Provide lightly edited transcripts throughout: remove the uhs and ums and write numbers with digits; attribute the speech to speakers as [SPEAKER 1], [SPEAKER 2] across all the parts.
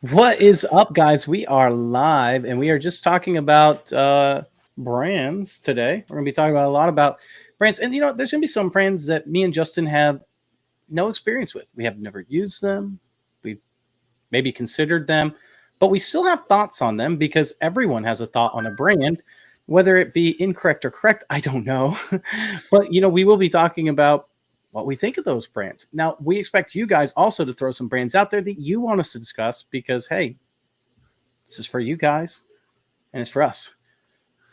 [SPEAKER 1] What is up, guys? We are live and we are just talking about brands today. We're going to be talking about a lot about brands. And, there's going to be some brands that me and Justin have no experience with. We have never used them. We've maybe considered them, but we still have thoughts on them because everyone has a thought on a brand, whether it be incorrect or correct. I don't know. But, we will be talking about what we think of those brands. Now, we expect you guys also to throw some brands out there that you want us to discuss because, hey, this is for you guys and it's for us.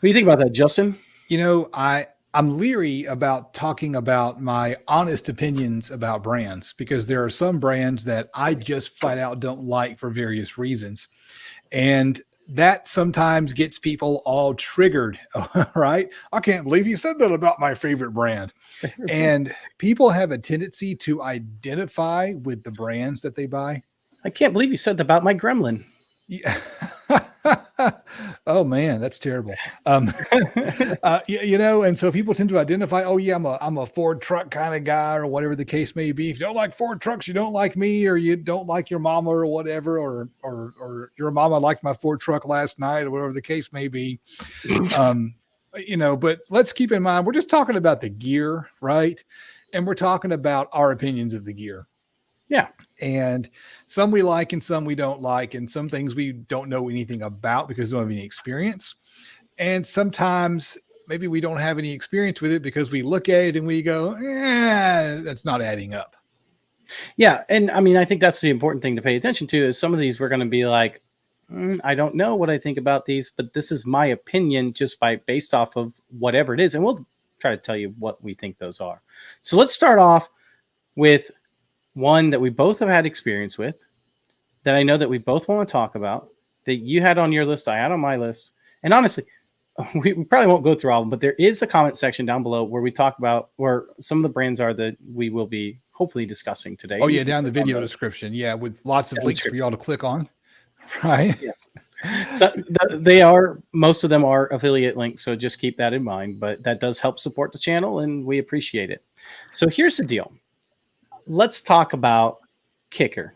[SPEAKER 1] What do you think about that, Justin?
[SPEAKER 2] I'm leery about talking about my honest opinions about brands because there are some brands that I just flat out don't like for various reasons. And that sometimes gets people all triggered, right? I can't believe you said that about my favorite brand. And people have a tendency to identify with the brands that they buy.
[SPEAKER 1] I can't believe you said that about my gremlin.
[SPEAKER 2] Yeah. Oh man, that's terrible. And so people tend to identify, oh yeah, I'm a Ford truck kind of guy or whatever the case may be. If you don't like Ford trucks, you don't like me, or you don't like your mama or whatever, or your mama liked my Ford truck last night or whatever the case may be. But let's keep in mind, we're just talking about the gear, right? And we're talking about our opinions of the gear.
[SPEAKER 1] Yeah.
[SPEAKER 2] And some we like and some we don't like, and some things we don't know anything about because we don't have any experience. And sometimes maybe we don't have any experience with it because we look at it and we go, that's not adding up.
[SPEAKER 1] Yeah. And I mean, I think that's the important thing to pay attention to is some of these we're going to be like, I don't know what I think about these, but this is my opinion just based off of whatever it is. And we'll try to tell you what we think those are. So let's start off with one that we both have had experience with, that I know that we both want to talk about, that you had on your list, I had on my list. And honestly, we probably won't go through all of them, but there is a comment section down below where we talk about where some of the brands are that we will be hopefully discussing today.
[SPEAKER 2] Oh, yeah, down the video description. Yeah, with lots of links for y'all to click on. Right.
[SPEAKER 1] Yes. So they are, most of them are affiliate links, so just keep that in mind. But that does help support the channel, and we appreciate it. So here's the deal. Let's talk about Kicker.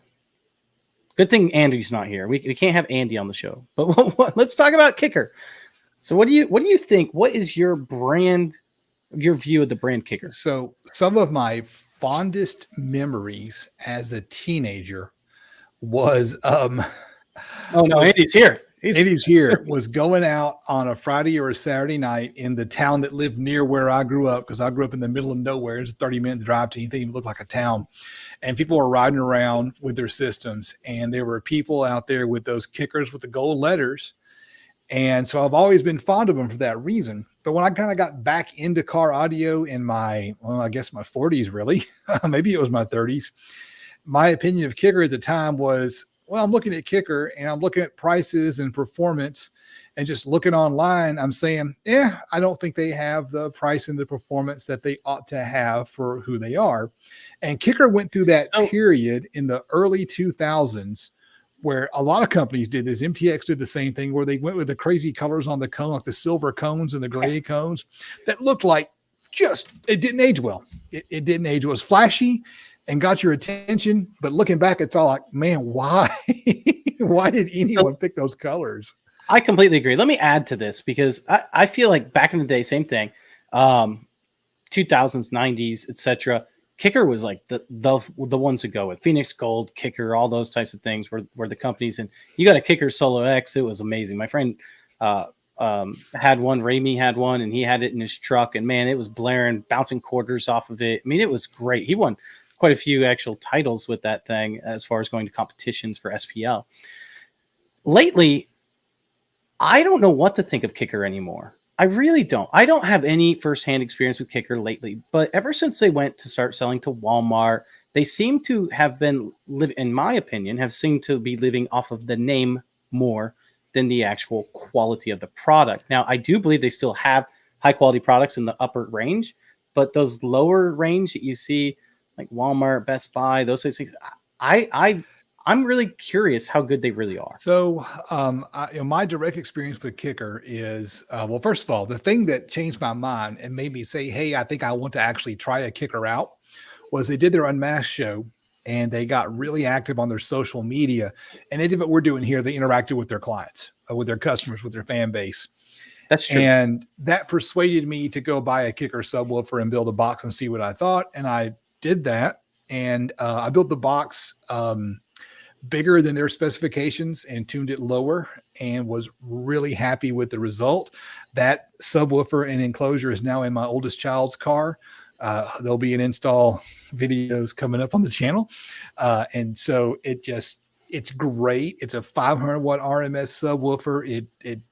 [SPEAKER 1] Good thing Andy's not here. We can't have Andy on the show. But let's talk about Kicker. So what do you think? What is your brand, your view of the brand Kicker?
[SPEAKER 2] So some of my fondest memories as a teenager was
[SPEAKER 1] oh no, Andy's here.
[SPEAKER 2] Andy's here was going out on a Friday or a Saturday night in the town that lived near where I grew up, because I grew up in the middle of nowhere. It's a 30-minute drive to anything that looked like a town. And people were riding around with their systems. And there were people out there with those kickers with the gold letters. And so I've always been fond of them for that reason. But when I kind of got back into car audio in I guess my 40s, really, maybe it was my 30s, my opinion of Kicker at the time was, well, I'm looking at Kicker and I'm looking at prices and performance and just looking online. I'm saying, I don't think they have the price and the performance that they ought to have for who they are. And Kicker went through that period in the early 2000s where a lot of companies did this. MTX did the same thing, where they went with the crazy colors on the cone, like the silver cones and the gray cones that looked like it didn't age well. It didn't age. It was flashy and got your attention. But looking back, it's all like, man, why? Why did anyone pick those colors?
[SPEAKER 1] I completely agree. Let me add to this because I feel like back in the day, same thing, 2000s, 90s, etc. Kicker was like the ones to go with. Phoenix Gold, Kicker, all those types of things were the companies. And you got a Kicker Solo X. It was amazing. My friend had one, Ramey had one, and he had it in his truck. And man, it was blaring, bouncing quarters off of it. I mean, it was great. He won quite a few actual titles with that thing as far as going to competitions for SPL. Lately, I don't know what to think of Kicker anymore. I really don't. I don't have any firsthand experience with Kicker lately, but ever since they went to start selling to Walmart, they seem to have been, in my opinion, have seemed to be living off of the name more than the actual quality of the product. Now, I do believe they still have high quality products in the upper range, but those lower range that you see, like Walmart, Best Buy, those things, I'm really curious how good they really are.
[SPEAKER 2] So my direct experience with Kicker is, well, first of all, the thing that changed my mind and made me say, hey, I think I want to actually try a Kicker out was they did their Unmasked show and they got really active on their social media. And they did what we're doing here. They interacted with their clients, with their customers, with their fan base.
[SPEAKER 1] That's true.
[SPEAKER 2] And that persuaded me to go buy a Kicker subwoofer and build a box and see what I thought. And I did that. And I built the box bigger than their specifications and tuned it lower, and was really happy with the result. That subwoofer and enclosure is now in my oldest child's car. There'll be an install videos coming up on the channel. And so it's great. It's a 500 watt RMS subwoofer.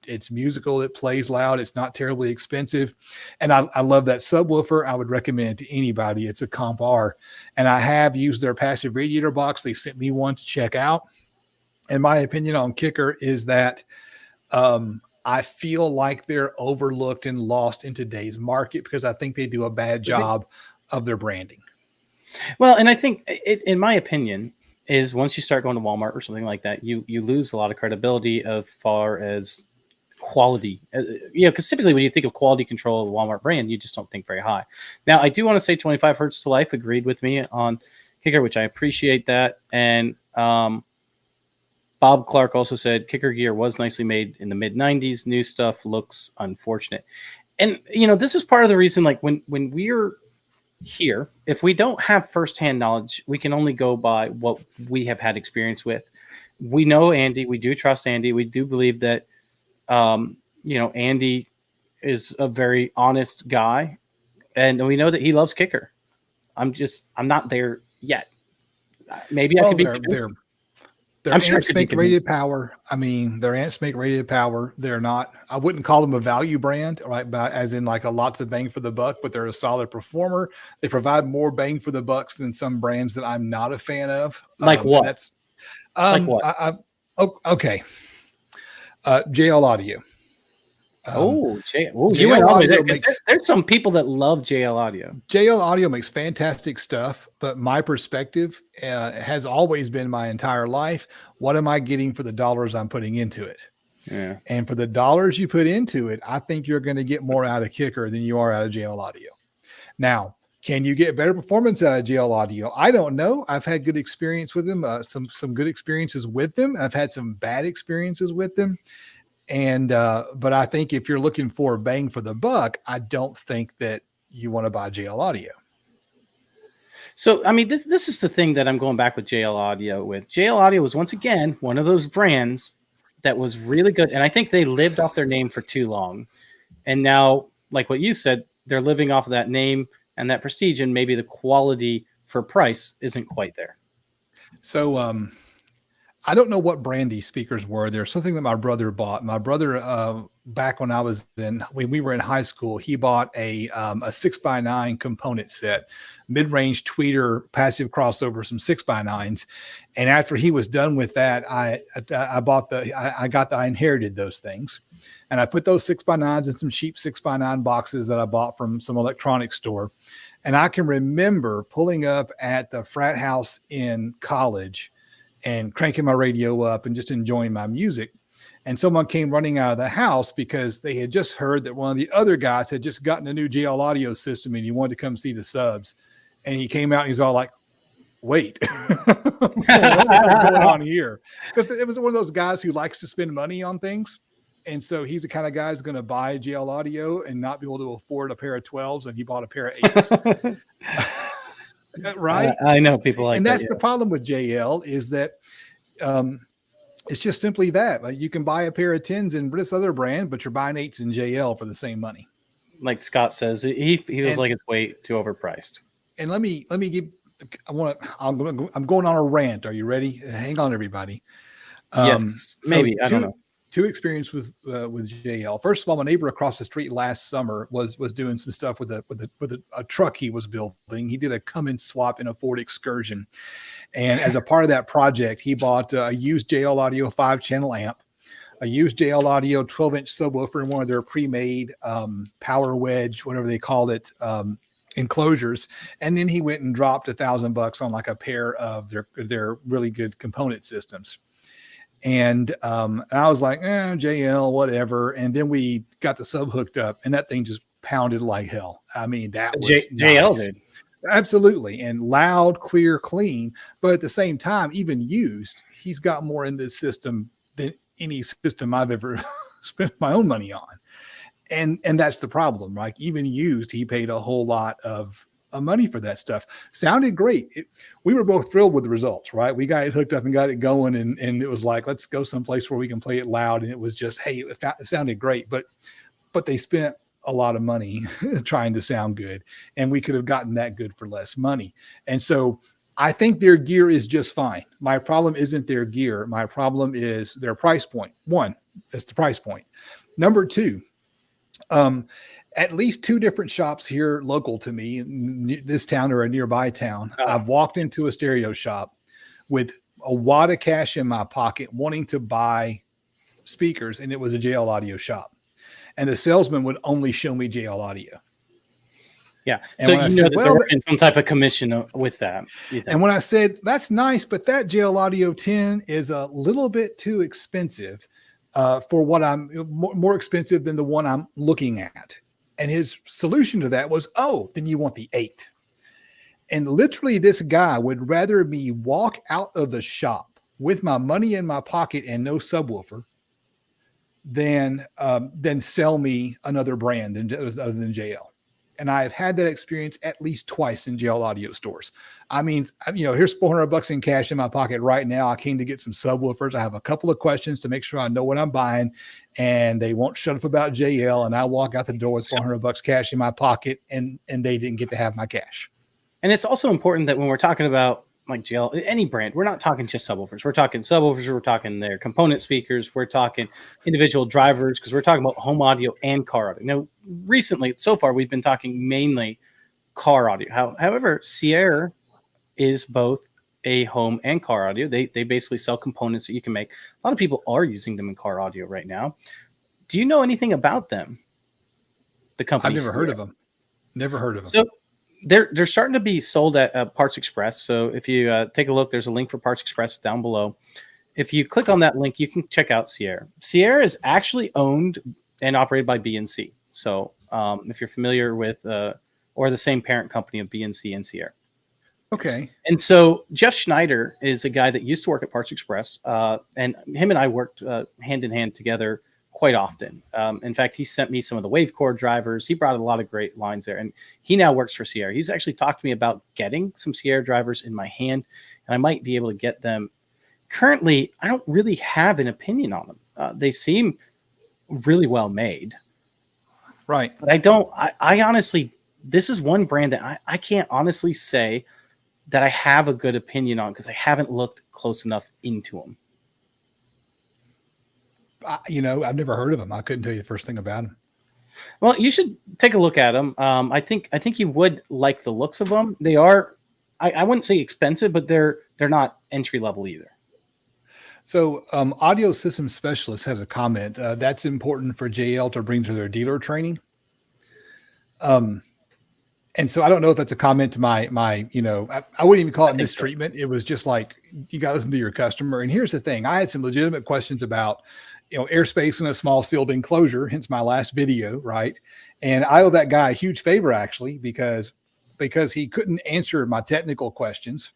[SPEAKER 2] It's musical. It plays loud. It's not terribly expensive. And I love that subwoofer. I would recommend it to anybody. It's a Comp R. And I have used their passive radiator box. They sent me one to check out. And my opinion on Kicker is that I feel like they're overlooked and lost in today's market because I think they do a bad job of their branding.
[SPEAKER 1] Well, and I think in my opinion, is once you start going to Walmart or something like that, you lose a lot of credibility as far as quality. Because typically when you think of quality control of a Walmart brand, you just don't think very high. Now, I do want to say 25 Hertz to Life agreed with me on Kicker, which I appreciate that. And Bob Clark also said Kicker gear was nicely made in the mid 90s. New stuff looks unfortunate. And, this is part of the reason, like when we're here, if we don't have firsthand knowledge, we can only go by what we have had experience with. We know Andy. We do trust Andy. We do believe that, Andy is a very honest guy, and we know that he loves Kicker. I'm not there yet. Maybe I could be.
[SPEAKER 2] They're Ant-Smake rated power. I mean, they're Ant-Smake rated power. They're not, I wouldn't call them a value brand, right? But as in like a lots of bang for the buck, but they're a solid performer. They provide more bang for the bucks than some brands that I'm not a fan of.
[SPEAKER 1] Like what?
[SPEAKER 2] That's
[SPEAKER 1] like what?
[SPEAKER 2] Okay. JL Audio.
[SPEAKER 1] You went all the way there. There's some people that love JL Audio.
[SPEAKER 2] JL Audio makes fantastic stuff, but my perspective has always been my entire life. What am I getting for the dollars I'm putting into it?
[SPEAKER 1] Yeah.
[SPEAKER 2] And for the dollars you put into it, I think you're going to get more out of Kicker than you are out of JL Audio. Now, can you get better performance out of JL Audio? I don't know. I've had good experience with them, some good experiences with them. I've had some bad experiences with them. And, but I think if you're looking for a bang for the buck, I don't think that you want to buy JL Audio.
[SPEAKER 1] So, I mean, this is the thing that I'm going back with JL Audio with. JL Audio was once again one of those brands that was really good. And I think they lived off their name for too long. And now, like what you said, they're living off of that name and that prestige, and maybe the quality for price isn't quite there.
[SPEAKER 2] So, I don't know what brand these speakers were. There's something that my brother bought. My brother, back when we were in high school, he bought a 6x9 component set, mid-range tweeter, passive crossover, some 6x9s. And after he was done with that, I inherited those things. And I put those 6x9s in some cheap 6x9 boxes that I bought from some electronics store. And I can remember pulling up at the frat house in college and cranking my radio up and just enjoying my music. And someone came running out of the house because they had just heard that one of the other guys had just gotten a new JL Audio system and he wanted to come see the subs. And he came out and he's all like, wait, what's going on here? Because it was one of those guys who likes to spend money on things. And so he's the kind of guy who's going to buy JL Audio and not be able to afford a pair of 12s. And he bought a pair of 8s. Right.
[SPEAKER 1] I know people like
[SPEAKER 2] and
[SPEAKER 1] that.
[SPEAKER 2] That's the problem with JL is that it's just simply that. Like you can buy a pair of 10s in this other brand, but you're buying 8s in JL for the same money.
[SPEAKER 1] Like Scott says, he feels like it's way too overpriced.
[SPEAKER 2] And let me give. I'm going on a rant. Are you ready? Hang on, everybody.
[SPEAKER 1] Yes, maybe. I don't know.
[SPEAKER 2] Two experience with JL. First of all, my neighbor across the street last summer was doing some stuff with a truck he was building. He did a come-in swap in a Ford Excursion, and as a part of that project, he bought a used JL Audio 5-channel amp, a used JL Audio 12-inch subwoofer, and one of their pre-made power wedge, whatever they called it, enclosures. And then he went and dropped $1,000 on like a pair of their really good component systems. And I was like, JL, whatever. And then we got the sub hooked up and that thing just pounded like hell. I mean, that was
[SPEAKER 1] JL did.
[SPEAKER 2] Absolutely. And loud, clear, clean. But at the same time, even used, he's got more in this system than any system I've ever spent my own money on. And that's the problem, right? Even used, he paid a whole lot of money for that stuff. Sounded great. We were both thrilled with the results, right? We got it hooked up and got it going, and it was like, let's go someplace where we can play it loud. And it was just, hey, it sounded great, but they spent a lot of money trying to sound good, and we could have gotten that good for less money. And so I think their gear is just fine. My problem isn't their gear. My problem is their price point. One, that's the price point. Number two, at least two different shops here local to me in this town or a nearby town. I've walked into a stereo shop with a wad of cash in my pocket wanting to buy speakers, and it was a JL Audio shop. And the salesman would only show me JL Audio.
[SPEAKER 1] Yeah. And so you know that they're working some type of commission with that.
[SPEAKER 2] And when I said, that's nice, but that JL Audio 10 is a little bit too expensive for what I'm more expensive than the one I'm looking at. And his solution to that was, oh, then you want the 8. And literally this guy would rather me walk out of the shop with my money in my pocket and no subwoofer than sell me another brand other than JL. And I've had that experience at least twice in JL Audio stores. I mean, here's $400 in cash in my pocket right now. I came to get some subwoofers. I have a couple of questions to make sure I know what I'm buying, and they won't shut up about JL. And I walk out the door with $400 cash in my pocket, and they didn't get to have my cash.
[SPEAKER 1] And it's also important that when we're talking about like JL, any brand, we're not talking just subwoofers. We're talking subwoofers. We're talking their component speakers. We're talking individual drivers, because we're talking about home audio and car audio. Now, recently, so far, we've been talking mainly car audio. However, Sierra is both a home and car audio. They basically sell components that you can make. A lot of people are using them in car audio right now. Do you know anything about them? The company?
[SPEAKER 2] I've never heard of them. Never heard of them.
[SPEAKER 1] So they're starting to be sold at Parts Express. So if you take a look, there's a link for Parts Express down below. If you click on that link, you can check out Sierra. Sierra is actually owned and operated by BNC. So if you're familiar with or the same parent company of BNC and Sierra.
[SPEAKER 2] Okay.
[SPEAKER 1] And so Jeff Schneider is a guy that used to work at Parts Express, and him and I worked hand in hand together quite often. In fact, he sent me some of the Wavecore drivers. He brought a lot of great lines there, and he now works for Sierra. He's actually talked to me about getting some Sierra drivers in my hand, and I might be able to get them. Currently, I don't really have an opinion on them. They seem really well made.
[SPEAKER 2] Right.
[SPEAKER 1] But I honestly, this is one brand that I can't honestly say that I have a good opinion on, because I haven't looked close enough into them.
[SPEAKER 2] I've never heard of them. I couldn't tell you the first thing about them.
[SPEAKER 1] Well, you should take a look at them. I think you would like the looks of them. They are, I wouldn't say expensive, but they're not entry level either.
[SPEAKER 2] So Audio System Specialist has a comment that's important for JL to bring to their dealer training. And so I don't know if that's a comment to my I wouldn't even call it mistreatment. So. It was just like, you got to listen to your customer. And here's the thing. I had some legitimate questions about, airspace in a small sealed enclosure, hence my last video, right? And I owe that guy a huge favor, actually, because he couldn't answer my technical questions,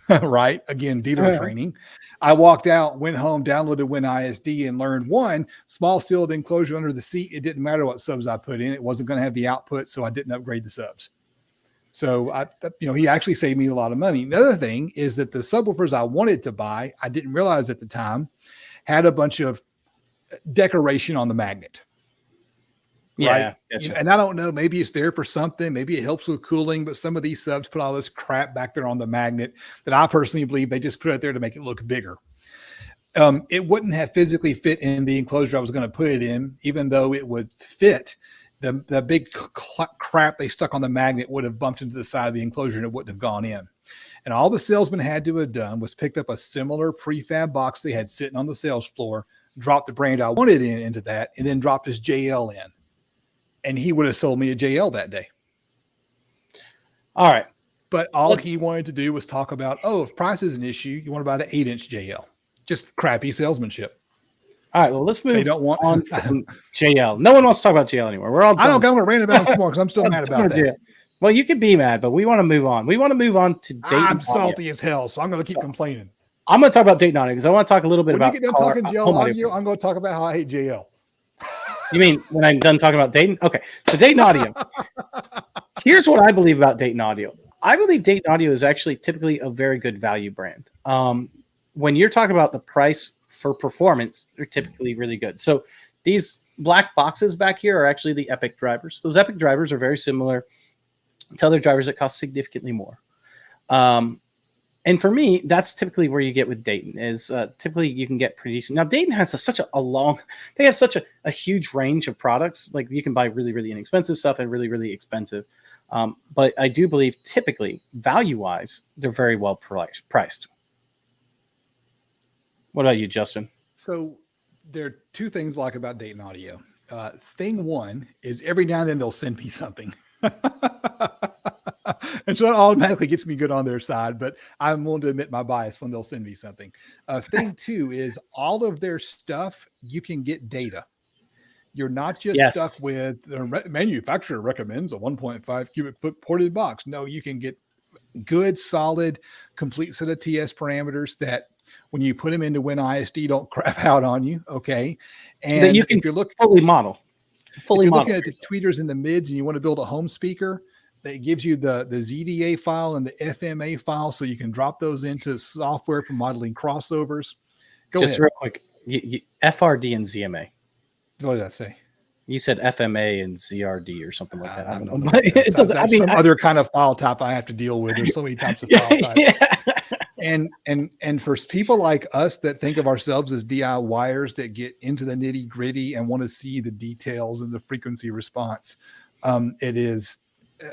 [SPEAKER 2] right? Again, dealer training. I walked out, went home, downloaded WinISD, and learned one, small sealed enclosure under the seat. It didn't matter what subs I put in. It wasn't going to have the output, so I didn't upgrade the subs. So, he actually saved me a lot of money. Another thing is that the subwoofers I wanted to buy, I didn't realize at the time, had a bunch of decoration on the magnet.
[SPEAKER 1] Yeah.
[SPEAKER 2] Right? And I don't know, maybe it's there for something. Maybe it helps with cooling, but some of these subs put all this crap back there on the magnet that I personally believe they just put it there to make it look bigger. It wouldn't have physically fit in the enclosure I was going to put it in, even though it would fit. The big crap they stuck on the magnet would have bumped into the side of the enclosure and it wouldn't have gone in. And all the salesman had to have done was picked up a similar prefab box they had sitting on the sales floor, dropped the brand I wanted into that, and then dropped his JL in. And he would have sold me a JL that day.
[SPEAKER 1] All right.
[SPEAKER 2] But all he wanted to do was talk about, if price is an issue, you want to buy the 8-inch JL. Just crappy salesmanship.
[SPEAKER 1] All right, well, let's move on from JL. No one wants to talk about JL anymore. I don't
[SPEAKER 2] go rant about it some more because I'm still mad about that.
[SPEAKER 1] Well, you could be mad, but we want to move on. We want to move on to Dayton.
[SPEAKER 2] I'm salty as hell, so I'm going to keep complaining.
[SPEAKER 1] I'm going to talk about Dayton audio because I want to talk a little bit about.
[SPEAKER 2] When you get done talking JL audio, I'm going to talk about how I hate JL.
[SPEAKER 1] You mean when I'm done talking about Dayton? Okay, so Dayton audio. Here's what I believe about Dayton audio. I believe Dayton audio is actually typically a very good value brand. When you're talking about the price for performance, they're typically really good. So these black boxes back here are actually the Epic drivers. Those Epic drivers are very similar to other drivers that cost significantly more. And for me, that's typically where you get with Dayton is typically you can get pretty decent. Now, Dayton has such they have such a huge range of products. Like you can buy really, really inexpensive stuff and really, really expensive. But I do believe typically value-wise, they're very well priced. What about you, Justin?
[SPEAKER 2] So there are two things I like about Dayton audio. Thing one is every now and then they'll send me something. And so it automatically gets me good on their side, but I'm willing to admit my bias when they'll send me something. Thing two is all of their stuff, you can get data. You're not just stuck with the manufacturer recommends a 1.5 cubic foot ported box. No, you can get good, solid, complete set of TS parameters that when you put them into WinISD don't crap out on you. Okay. And
[SPEAKER 1] that you can fully model.
[SPEAKER 2] Fully model. Looking at the tweeters in the mids and you want to build a home speaker, that gives you the ZDA file and the FMA file so you can drop those into software for modeling crossovers.
[SPEAKER 1] Just real quick, FRD and ZMA.
[SPEAKER 2] What did I say?
[SPEAKER 1] You said FMA and ZRD or something like that. I don't know.
[SPEAKER 2] It doesn't, I mean, some other kind of file type I have to deal with. There's so many types of file types. Yeah. And for people like us that think of ourselves as DIYers that get into the nitty gritty and want to see the details and the frequency response, it is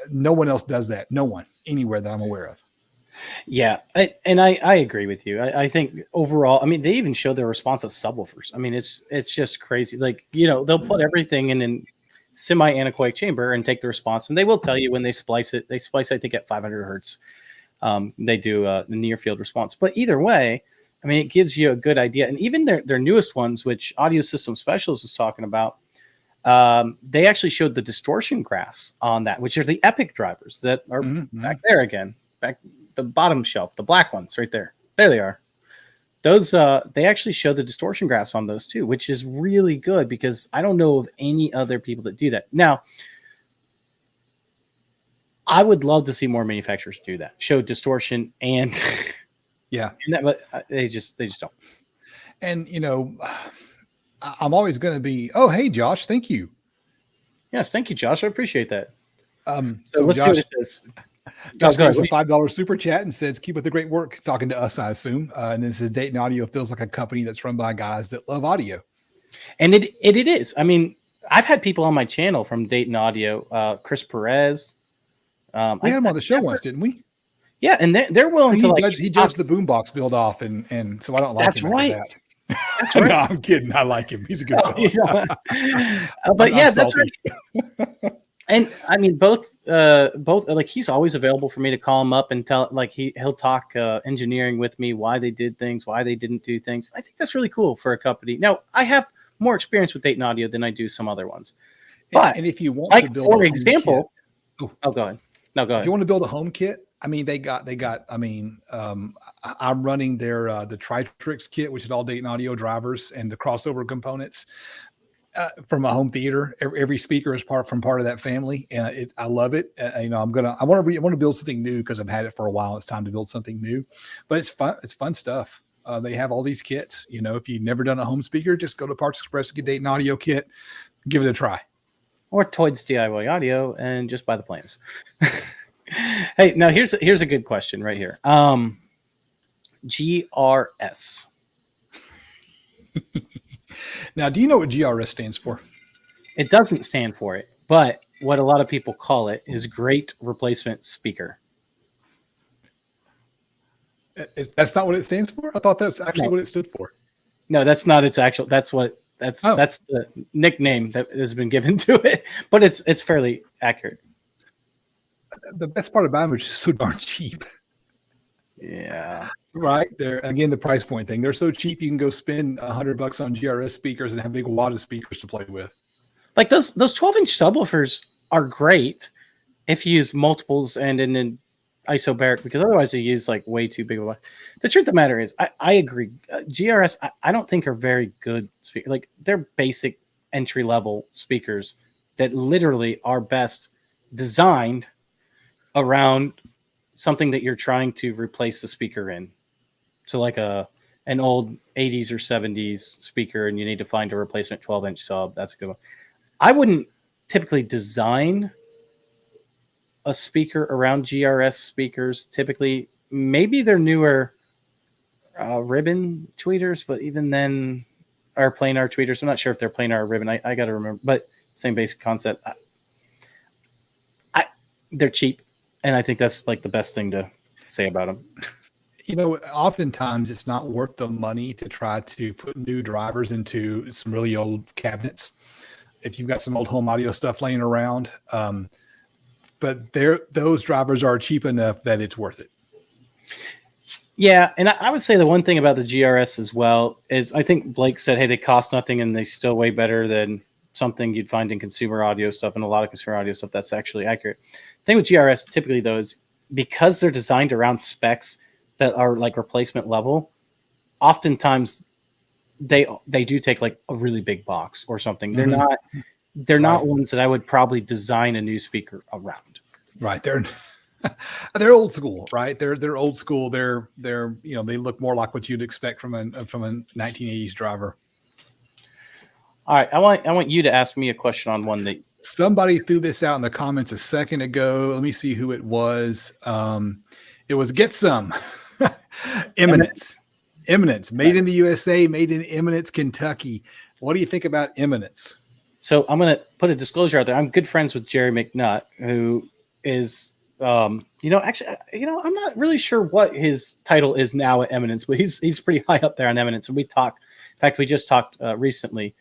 [SPEAKER 2] no one else does that. No one anywhere that I'm aware of.
[SPEAKER 1] Yeah. I agree with you. I think overall, I mean, they even show their response of subwoofers. I mean, it's just crazy. Like, you know, they'll put everything in semi-anechoic chamber and take the response. And they will tell you when they splice it, I think at 500 Hertz. They do the near field response, but either way, I mean, it gives you a good idea. And even their newest ones, which Audio System Specialist was talking about, they actually showed the distortion graphs on that, which are the Epic drivers that are back there again, back the bottom shelf, the black ones right there. There they are. Those they actually show the distortion graphs on those too, which is really good because I don't know of any other people that do that. Now, I would love to see more manufacturers do that, show distortion and
[SPEAKER 2] yeah,
[SPEAKER 1] and that, but they just don't.
[SPEAKER 2] And you know, I'm always going to be, oh, hey, Josh, thank you.
[SPEAKER 1] Yes, thank you, Josh. I appreciate that.
[SPEAKER 2] So
[SPEAKER 1] let's
[SPEAKER 2] Josh,
[SPEAKER 1] see what it says.
[SPEAKER 2] Josh gives a $5 super chat and says, keep up the great work, talking to us, I assume. And then says, Dayton Audio feels like a company that's run by guys that love audio.
[SPEAKER 1] And it is. I mean, I've had people on my channel from Dayton Audio, Chris Perez.
[SPEAKER 2] We had him on the show once, didn't we?
[SPEAKER 1] Yeah, and they're willing to
[SPEAKER 2] he judged the boombox build off, and so I don't like
[SPEAKER 1] that's
[SPEAKER 2] him.
[SPEAKER 1] Right.
[SPEAKER 2] That.
[SPEAKER 1] That's right.
[SPEAKER 2] No, I'm kidding. I like him. He's a good fellow.
[SPEAKER 1] But yeah, that's right. And I mean, both like he's always available for me to call him up and tell, like he'll talk engineering with me, why they did things, why they didn't do things. I think that's really cool for a company. Now, I have more experience with Dayton Audio than I do some other ones. But
[SPEAKER 2] and if you want
[SPEAKER 1] like,
[SPEAKER 2] to build,
[SPEAKER 1] for example, go ahead. No, go ahead.
[SPEAKER 2] If you want to build a home kit, I mean, they got. I mean, I'm running their the Tritrix kit, which is all Dayton Audio drivers and the crossover components from a home theater. Every speaker is part of that family, and I love it. You know, I want to build something new because I've had it for a while. It's time to build something new, but it's fun. It's fun stuff. They have all these kits. You know, if you've never done a home speaker, just go to Parts Express and get Dayton Audio kit. Give it a try.
[SPEAKER 1] Or Toyd's DIY Audio and just buy the plans. Hey, now here's a good question right here. GRS.
[SPEAKER 2] Now, do you know what GRS stands for?
[SPEAKER 1] It doesn't stand for it, but what a lot of people call it is Great Replacement Speaker.
[SPEAKER 2] That's not what it stands for? I thought that's actually what it stood for.
[SPEAKER 1] No, that's not its actual. That's the nickname that has been given to it, but it's fairly accurate.
[SPEAKER 2] The best part about them is just so darn cheap.
[SPEAKER 1] Yeah.
[SPEAKER 2] Right there. Again, the price point thing. They're so cheap you can go spend $100 on GRS speakers and have a big wad of speakers to play with.
[SPEAKER 1] Like those 12-inch subwoofers are great. if you use multiples and in an isobaric, because otherwise you use like way too big of a. The truth of the matter is, I agree. GRS, I don't think are very good speakers. Like they're basic entry level speakers that literally are best designed around something that you're trying to replace the speaker in. So like an old 80s or 70s speaker, and you need to find a replacement 12-inch sub. That's a good one. I wouldn't typically design a speaker around GRS speakers. Typically, maybe they're newer ribbon tweeters, but even then, are planar tweeters. I'm not sure if they're planar or ribbon. I got to remember, but same basic concept. They're cheap, and I think that's like the best thing to say about them.
[SPEAKER 2] You know, oftentimes it's not worth the money to try to put new drivers into some really old cabinets. If you've got some old home audio stuff laying around, but those drivers are cheap enough that it's worth it.
[SPEAKER 1] Yeah, and I would say the one thing about the GRS as well is I think Blake said, hey, they cost nothing and they still way better than something you'd find in consumer audio stuff, and a lot of consumer audio stuff that's actually accurate. The thing with GRS typically, though, is because they're designed around specs that are like replacement level, oftentimes they do take like a really big box or something. They're not ones that I would probably design a new speaker around.
[SPEAKER 2] Right. They're old school, right? They're old school. They're they look more like what you'd expect from a 1980s driver.
[SPEAKER 1] All right, I want you to ask me a question on one that
[SPEAKER 2] somebody threw this out in the comments a second ago. Let me see who it was. It was Get Some. Eminence, made in the USA, made in Eminence, Kentucky. What do you think about Eminence?
[SPEAKER 1] So I'm going to put a disclosure out there. I'm good friends with Jerry McNutt, who is, I'm not really sure what his title is now at Eminence, but he's pretty high up there on Eminence. And we just talked recently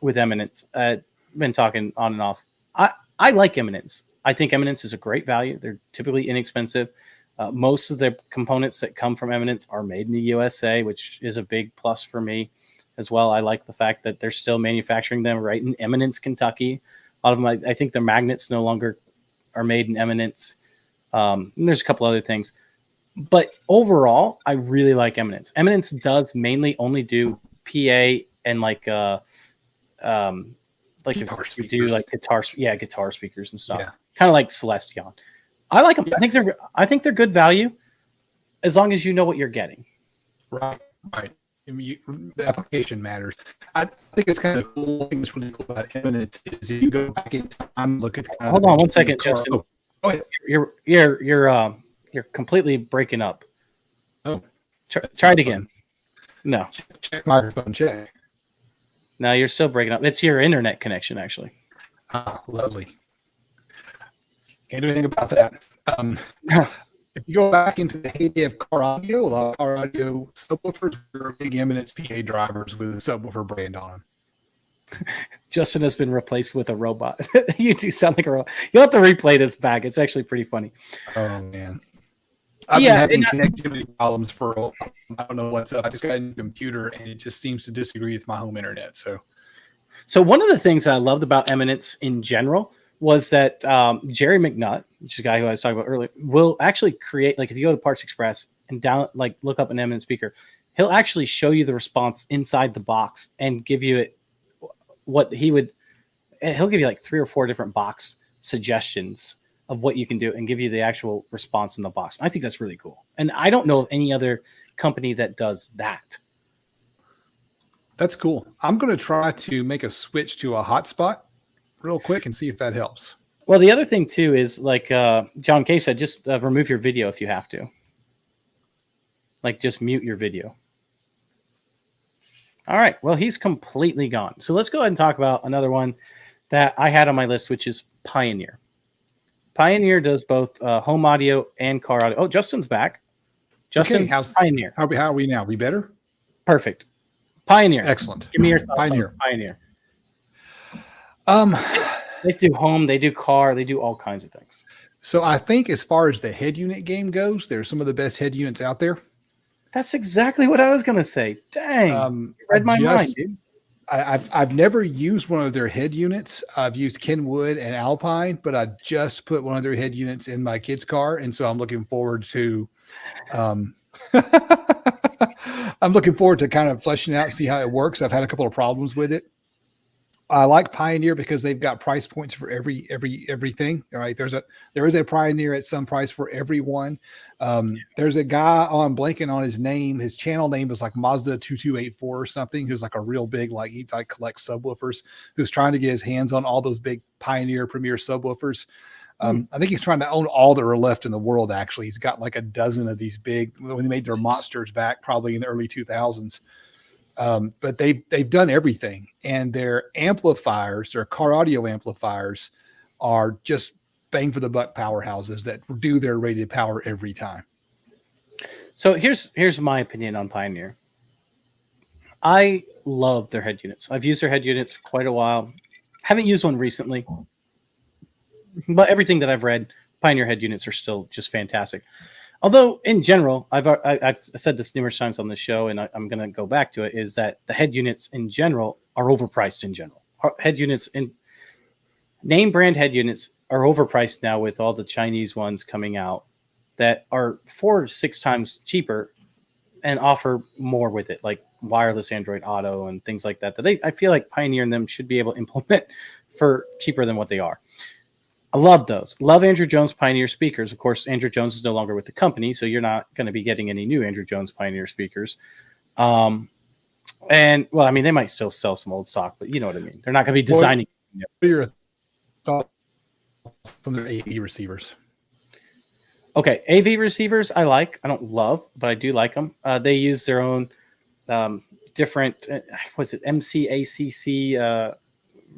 [SPEAKER 1] with Eminence. Been talking on and off. I like Eminence. I think Eminence is a great value. They're typically inexpensive. Most of the components that come from Eminence are made in the USA, which is a big plus for me as well. I like the fact that they're still manufacturing them right in Eminence, Kentucky. A lot of them, I think the magnets no longer are made in Eminence. And there's a couple other things. But overall, I really like Eminence. Eminence does mainly only do PA and like if you do like guitar speakers and stuff. Yeah. Kind of like Celestion. I like them. Yes. I think they're good value as long as you know what you're getting.
[SPEAKER 2] Right. The application matters. I think it's kind of cool. Thing that's really cool about Eminence is if you go back in time, look at.
[SPEAKER 1] Hold on 1 second, Justin. Oh, go ahead. You're completely breaking up.
[SPEAKER 2] Oh,
[SPEAKER 1] try it again. No.
[SPEAKER 2] Check microphone. Check.
[SPEAKER 1] No, you're still breaking up. It's your internet connection, actually.
[SPEAKER 2] Lovely. Can't do anything about that. If you go back into the heyday of car audio, a lot of car audio subwoofers were big Eminence PA drivers with a subwoofer brand on them.
[SPEAKER 1] Justin has been replaced with a robot. You do sound like a robot. You'll have to replay this back. It's actually pretty funny.
[SPEAKER 2] Oh, man. I've been having connectivity problems for, I don't know what's up. I just got a new computer, and it just seems to disagree with my home internet.
[SPEAKER 1] So one of the things I loved about Eminence in general was that Jerry McNutt, which is a guy who I was talking about earlier, will actually create, like if you go to Parts Express and look up an Eminence speaker, he'll actually show you the response inside the box and give you he'll give you like 3 or 4 different box suggestions of what you can do and give you the actual response in the box. I think that's really cool. And I don't know of any other company that does that.
[SPEAKER 2] That's cool. I'm going to try to make a switch to a hotspot real quick and see if that helps.
[SPEAKER 1] Well, the other thing too is like John K said, just remove your video if you have to. Like just mute your video. All right. Well, he's completely gone. So let's go ahead and talk about another one that I had on my list, which is Pioneer. Pioneer does both home audio and car audio. Oh, Justin's back. Justin,
[SPEAKER 2] how's
[SPEAKER 1] Pioneer.
[SPEAKER 2] How are we now? We better?
[SPEAKER 1] Perfect. Pioneer.
[SPEAKER 2] Excellent.
[SPEAKER 1] Give me your thoughts on Pioneer. They do home, they do car, they do all kinds of things.
[SPEAKER 2] So I think as far as the head unit game goes, they're some of the best head units out there.
[SPEAKER 1] That's exactly what I was going to say. Dang. You read my mind, dude.
[SPEAKER 2] I've never used one of their head units. I've used Kenwood and Alpine, but I just put one of their head units in my kid's car, and so I'm looking forward to um, I'm looking forward to kind of fleshing out and see how it works. I've had a couple of problems with it. I like Pioneer because they've got price points for everything. All right, there is a Pioneer at some price for everyone. There's a guy I'm blanking on his name. His channel name is like Mazda 2284 or something. Who's like a real big he like collects subwoofers. Who's trying to get his hands on all those big Pioneer Premier subwoofers. I think he's trying to own all that are left in the world. Actually, he's got like a dozen of these big. When they made their monsters back, probably in the early 2000s. But they've done everything, and their amplifiers, their car audio amplifiers, are just bang for the buck powerhouses that do their rated power every time.
[SPEAKER 1] So here's my opinion on Pioneer. I love their head units. I've used their head units for quite a while. Haven't used one recently, but everything that I've read, Pioneer head units are still just fantastic. Although in general, I've said this numerous times on the show, and I'm going to go back to it, is that the head units in general are overpriced in general. Head units in name brand head units are overpriced now with all the Chinese ones coming out that are 4 or 6 times cheaper and offer more with it, like wireless Android Auto and things like that. I feel like Pioneer and them should be able to implement for cheaper than what they are. I love those. Love Andrew Jones Pioneer speakers. Of course, Andrew Jones is no longer with the company, so you're not going to be getting any new Andrew Jones Pioneer speakers. And, well, I mean, they might still sell some old stock, but you know what I mean. They're not going to be designing.
[SPEAKER 2] What are your thoughts on their AV receivers?
[SPEAKER 1] Okay, AV receivers I like. I don't love, but I do like them. They use their own different, what's it, MCACC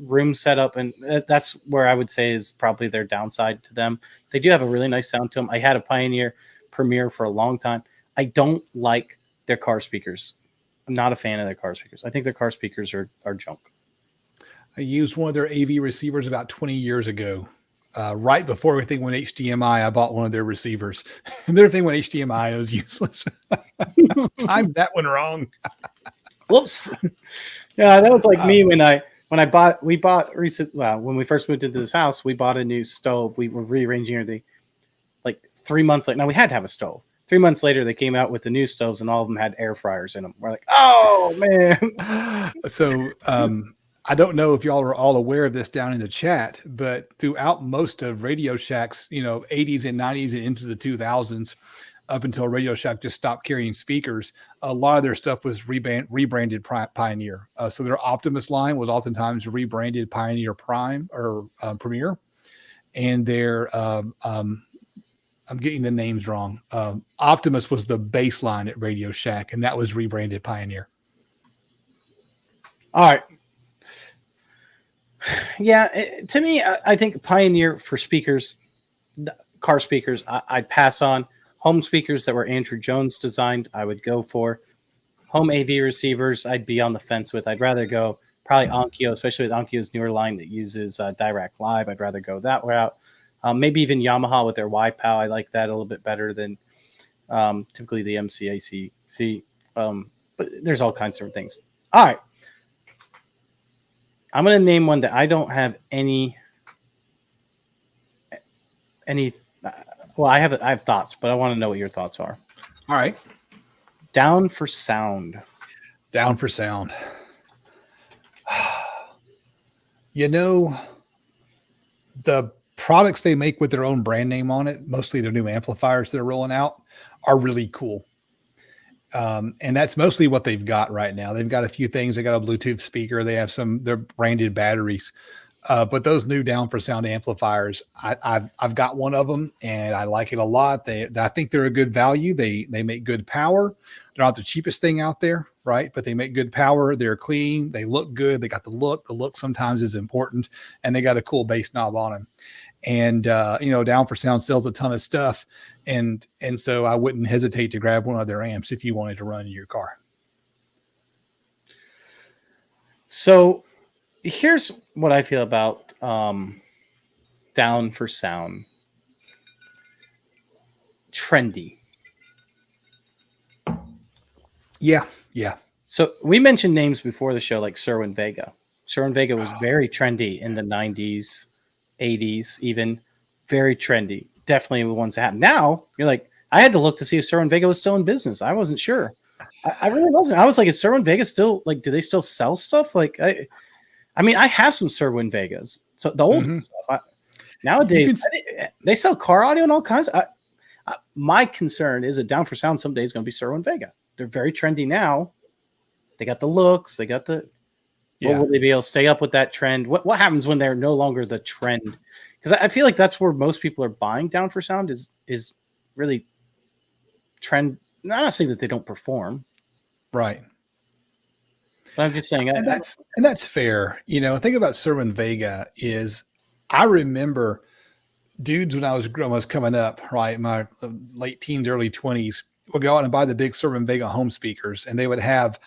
[SPEAKER 1] room setup, and that's where I would say is probably their downside to them. They do have a really nice sound to them. I had a Pioneer Premier for a long time. I don't like their car speakers. I'm not a fan of their car speakers. I think their car speakers are junk.
[SPEAKER 2] I used one of their AV receivers about 20 years ago. Right before everything went HDMI, I bought one of their receivers. And everything went HDMI, it was useless. Timed that one wrong.
[SPEAKER 1] Whoops. Yeah, that was like me when when we first moved into this house, we bought a new stove. We were rearranging everything like 3 months later. Now we had to have a stove. 3 months later, they came out with the new stoves, and all of them had air fryers in them. We're like, oh man.
[SPEAKER 2] So I don't know if y'all are all aware of this down in the chat, but throughout most of Radio Shack's, 80s and 90s and into the 2000s, up until Radio Shack just stopped carrying speakers, a lot of their stuff was rebranded Pioneer. So their Optimus line was oftentimes rebranded Pioneer Prime or Premier. And their, I'm getting the names wrong. Optimus was the baseline at Radio Shack, and that was rebranded Pioneer.
[SPEAKER 1] All right. Yeah, to me, I think Pioneer for speakers, car speakers, I'd pass on. Home speakers that were Andrew Jones designed, I would go for. Home AV receivers, I'd be on the fence with. I'd rather go probably Onkyo, especially with Onkyo's newer line that uses Direct Live. I'd rather go that route. Maybe even Yamaha with their Y-PAL. I like that a little bit better than typically the MCACC. But there's all kinds of things. All right. I'm going to name one that I don't have any. Well, I have thoughts, but I want to know what your thoughts are.
[SPEAKER 2] All right.
[SPEAKER 1] Down for sound.
[SPEAKER 2] Down for sound. The products they make with their own brand name on it, mostly their new amplifiers that are rolling out, are really cool. And that's mostly what they've got right now. They've got a few things. They got a Bluetooth speaker. They have their branded batteries. But those new down for sound amplifiers, I've got one of them and I like it a lot. I think they're a good value. They make good power. They're not the cheapest thing out there, right? But they make good power. They're clean. They look good. They got the look. The look sometimes is important, and they got a cool bass knob on them. And down for sound sells a ton of stuff, and so I wouldn't hesitate to grab one of their amps if you wanted to run in your car.
[SPEAKER 1] So here's what I feel about down for sound. Trendy.
[SPEAKER 2] Yeah.
[SPEAKER 1] So we mentioned names before the show, like Sherwin Vega. Sherwin Vega was very trendy in the 90s, 80s, even very trendy. Definitely the ones that happen. Now you're like, I had to look to see if Sherwin Vega was still in business. I wasn't sure. I really wasn't. I was like, is Sherwin Vega still like? Do they still sell stuff? Like, I mean, I have some Sherwin Vegas. So the old stuff. Nowadays, they sell car audio and all kinds. My concern is that Down for Sound someday is going to be Sherwin Vega. They're very trendy now. They got the looks. They got the. Yeah. Will they be able to stay up with that trend? What happens when they're no longer the trend? Because I feel like that's where most people are buying Down for Sound is really trend. I'm not saying that they don't perform,
[SPEAKER 2] right?
[SPEAKER 1] But I'm just saying,
[SPEAKER 2] and that's fair. You know, the thing about Sherwin Vega is, I remember dudes when I was coming up, right, my late teens, early 20s, would go out and buy the big Sherwin Vega home speakers, and they would have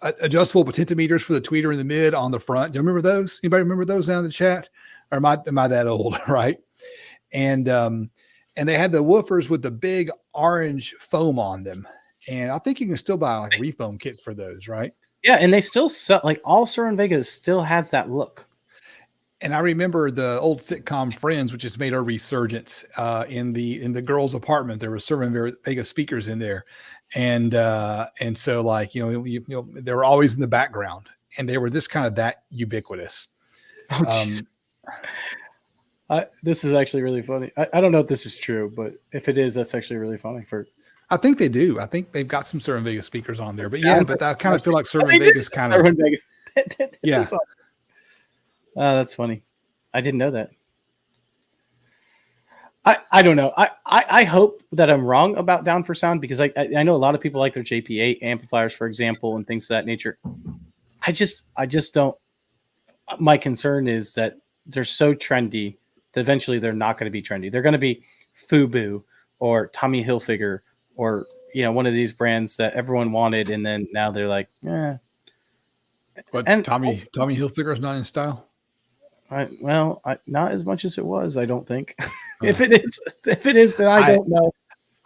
[SPEAKER 2] adjustable potentiometers for the tweeter in the mid on the front. Do you remember those? Anybody remember those down in the chat? Or am I that old? Right. And they had the woofers with the big orange foam on them. And I think you can still buy like refoam kits for those, right?
[SPEAKER 1] Yeah. And they still sell, like, all Sherwin Vega still has that look.
[SPEAKER 2] And I remember the old sitcom Friends, which has made a resurgence in the girls' apartment. There were Sherwin Vega speakers in there. And so, like, you know, they were always in the background, and they were just kind of that ubiquitous.
[SPEAKER 1] This is actually really funny. I don't know if this is true, but if it is, that's actually really funny.
[SPEAKER 2] I think they do. I think they've got some Sherwin Vega speakers on there, but yeah, but I kind of feel like Sherwin Vega's kind of yeah.
[SPEAKER 1] That's funny. I didn't know that. I don't know. I hope that I'm wrong about Down for Sound, because I know a lot of people like their JP8 amplifiers, for example, and things of that nature. I just don't. My concern is that they're so trendy that eventually they're not going to be trendy. They're going to be Fubu or Tommy Hilfiger or, you know, one of these brands that everyone wanted, and then now they're like, eh.
[SPEAKER 2] But Tommy Hilfiger is not in style.
[SPEAKER 1] Not as much as it was, I don't think. If it is, then I don't know.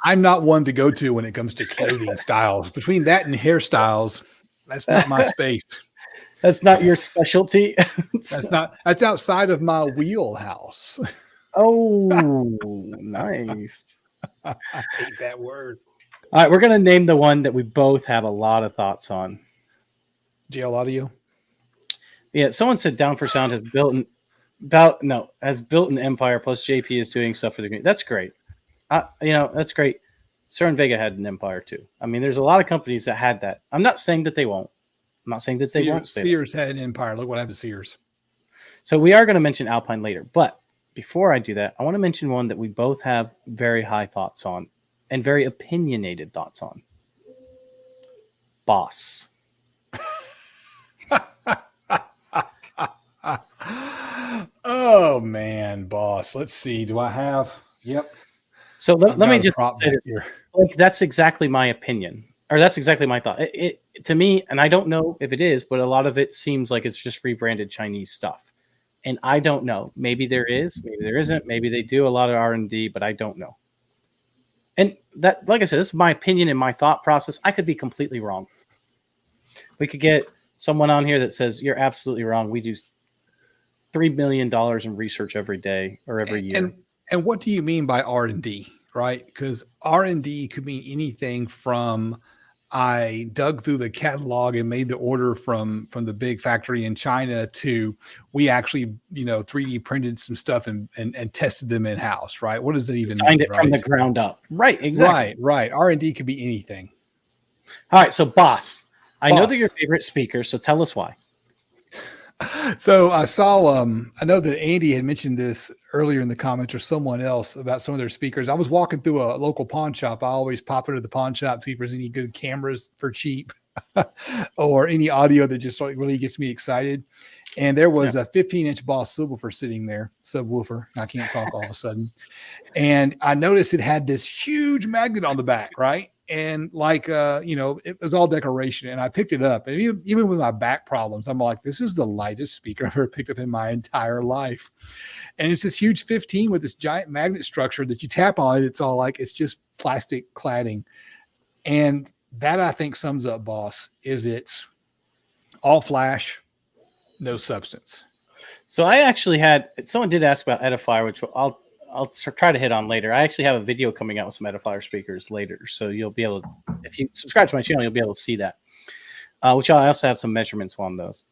[SPEAKER 2] I'm not one to go to when it comes to clothing styles. Between that and hairstyles, that's not my space.
[SPEAKER 1] That's not your specialty.
[SPEAKER 2] That's outside of my wheelhouse.
[SPEAKER 1] Oh, nice.
[SPEAKER 2] I hate that word.
[SPEAKER 1] All right, we're going to name the one that we both have a lot of thoughts on.
[SPEAKER 2] JL Audio.
[SPEAKER 1] Yeah, someone said Down for Sound has built an empire, plus JP is doing stuff for the community. That's great. That's great. Sherwin Vega had an empire too. I mean, there's a lot of companies that had that. I'm not saying that they won't. I'm not saying that they won't.
[SPEAKER 2] Sears had an empire. Look what happened to Sears.
[SPEAKER 1] So we are going to mention Alpine later, but before I do that, I want to mention one that we both have very high thoughts on and very opinionated thoughts on. Boss.
[SPEAKER 2] Oh man, Boss. Let's see. Do I have? Yep.
[SPEAKER 1] So let me just say this here. Like, that's exactly my opinion, or that's exactly my thought. It to me, and I don't know if it is, but a lot of it seems like it's just rebranded Chinese stuff, and I don't know. Maybe there is, maybe there isn't. Maybe they do a lot of R&D, but I don't know. And that, like I said, this is my opinion and my thought process. I could be completely wrong. We could get someone on here that says you're absolutely wrong. We do $3 million in research every day or every year.
[SPEAKER 2] And what do you mean by R&D, right? Because R&D could mean anything from I dug through the catalog and made the order from the big factory in China to we actually, 3D printed some stuff and tested them in house, right? What does it even
[SPEAKER 1] Designed
[SPEAKER 2] mean?
[SPEAKER 1] It from the ground up. Right, exactly.
[SPEAKER 2] Right. R&D could be anything.
[SPEAKER 1] All right, so Boss. I know they're your favorite speaker, so tell us why.
[SPEAKER 2] So I saw, I know that Andy had mentioned this earlier in the comments, or someone else, about some of their speakers. I was walking through a local pawn shop. I always pop into the pawn shop, see if there's any good cameras for cheap or any audio that just really gets me excited. And there was a 15-inch Boss subwoofer sitting there, subwoofer. I can't talk all of a sudden. And I noticed it had this huge magnet on the back, right? And it was all decoration, and I picked it up. And even with my back problems, I'm like, this is the lightest speaker I've ever picked up in my entire life. And it's this huge 15 with this giant magnet structure that you tap on it. It's all like, it's just plastic cladding. And that I think sums up Boss. Is it's all flash, no substance.
[SPEAKER 1] So I actually had someone did ask about Edifier, which I'll try to hit on later. I actually have a video coming out with some Edifier speakers later, so you'll be able to, if you subscribe to my channel, you'll be able to see that. Which I also have some measurements on those.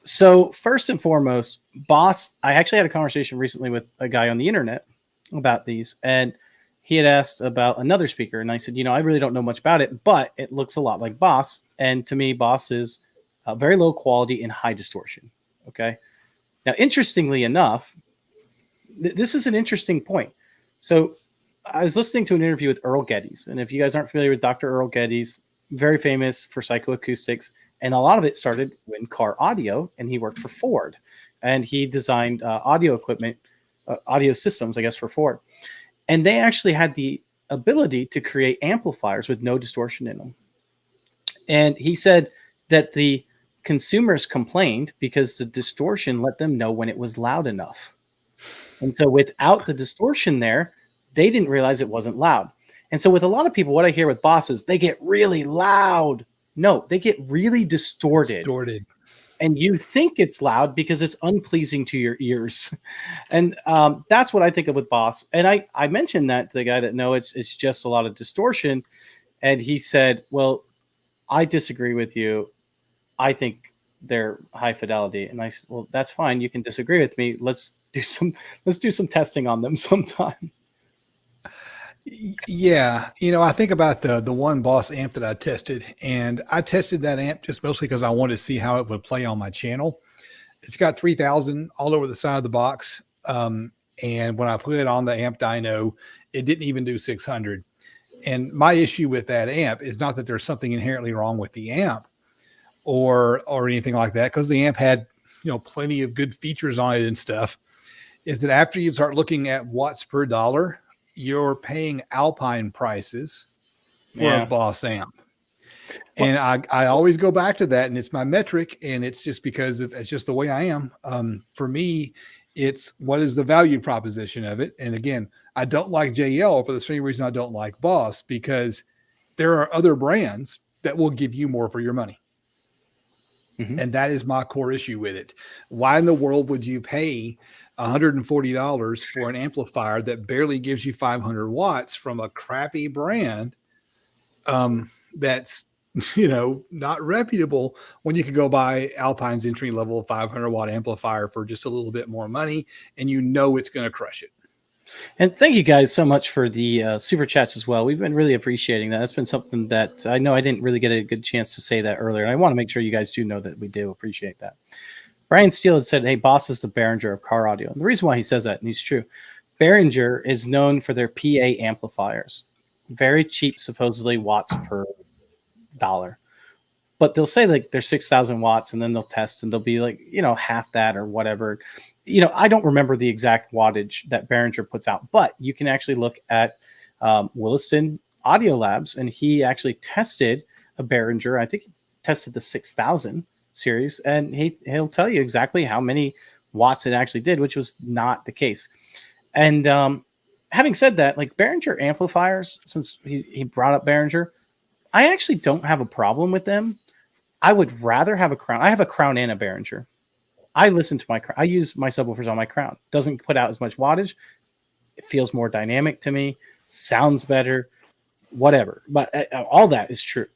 [SPEAKER 1] So first and foremost, Boss, I actually had a conversation recently with a guy on the internet about these, and he had asked about another speaker, and I said, I really don't know much about it, but it looks a lot like Boss, and to me, Boss is very low quality and high distortion. Okay. Now, interestingly enough, this is an interesting point. So I was listening to an interview with Earl Geddes, and if you guys aren't familiar with Dr. Earl Geddes, very famous for psychoacoustics, and a lot of it started in car audio, and he worked for Ford, and he designed audio equipment, audio systems, I guess, for Ford. And they actually had the ability to create amplifiers with no distortion in them. And he said that the consumers complained because the distortion let them know when it was loud enough. And so without the distortion there, they didn't realize it wasn't loud. And so with a lot of people, what I hear with Bosses, they get really loud. No, they get really distorted. And you think it's loud because it's unpleasing to your ears. And that's what I think of with Boss. And I mentioned that to the guy that, no, it's just a lot of distortion. And he said, well, I disagree with you. I think they're high fidelity. And I said, well, that's fine. You can disagree with me. Let's do some testing on them sometime.
[SPEAKER 2] Yeah. I think about the one Boss amp that I tested, and I tested that amp just mostly because I wanted to see how it would play on my channel. It's got 3000 all over the side of the box. And when I put it on the amp dyno, it didn't even do 600. And my issue with that amp is not that there's something inherently wrong with the amp or anything like that, because the amp had, plenty of good features on it and stuff, is that after you start looking at watts per dollar, you're paying Alpine prices for a Boss amp. And I always go back to that, and it's my metric, and it's just because it's just the way I am. For me, it's what is the value proposition of it. And again, I don't like JL for the same reason I don't like Boss, because there are other brands that will give you more for your money. Mm-hmm. And that is my core issue with it. Why in the world would you pay $140 for an amplifier that barely gives you 500 watts from a crappy brand that's, not reputable, when you could go buy Alpine's entry level 500 watt amplifier for just a little bit more money, and it's going to crush it.
[SPEAKER 1] And thank you guys so much for the super chats as well. We've been really appreciating that. That's been something that I know I didn't really get a good chance to say that earlier. And I want to make sure you guys do know that we do appreciate that. Brian Steele had said, hey, Boss is the Behringer of car audio. And the reason why he says that, and he's true, Behringer is known for their PA amplifiers. Very cheap, supposedly, watts per dollar. But they'll say like they're 6,000 watts, and then they'll test, and they'll be like, half that or whatever. I don't remember the exact wattage that Behringer puts out, but you can actually look at Williston Audio Labs, and he actually tested a Behringer. I think he tested the 6,000 series, and he'll tell you exactly how many watts it actually did, which was not the case. And having said that, like Behringer amplifiers, since he brought up Behringer, I actually don't have a problem with them. I would rather have a Crown. I have a Crown and a Behringer. I listen to I use my subwoofers on my Crown. Doesn't put out as much wattage. It feels more dynamic to me. Sounds better. Whatever. But all that is true.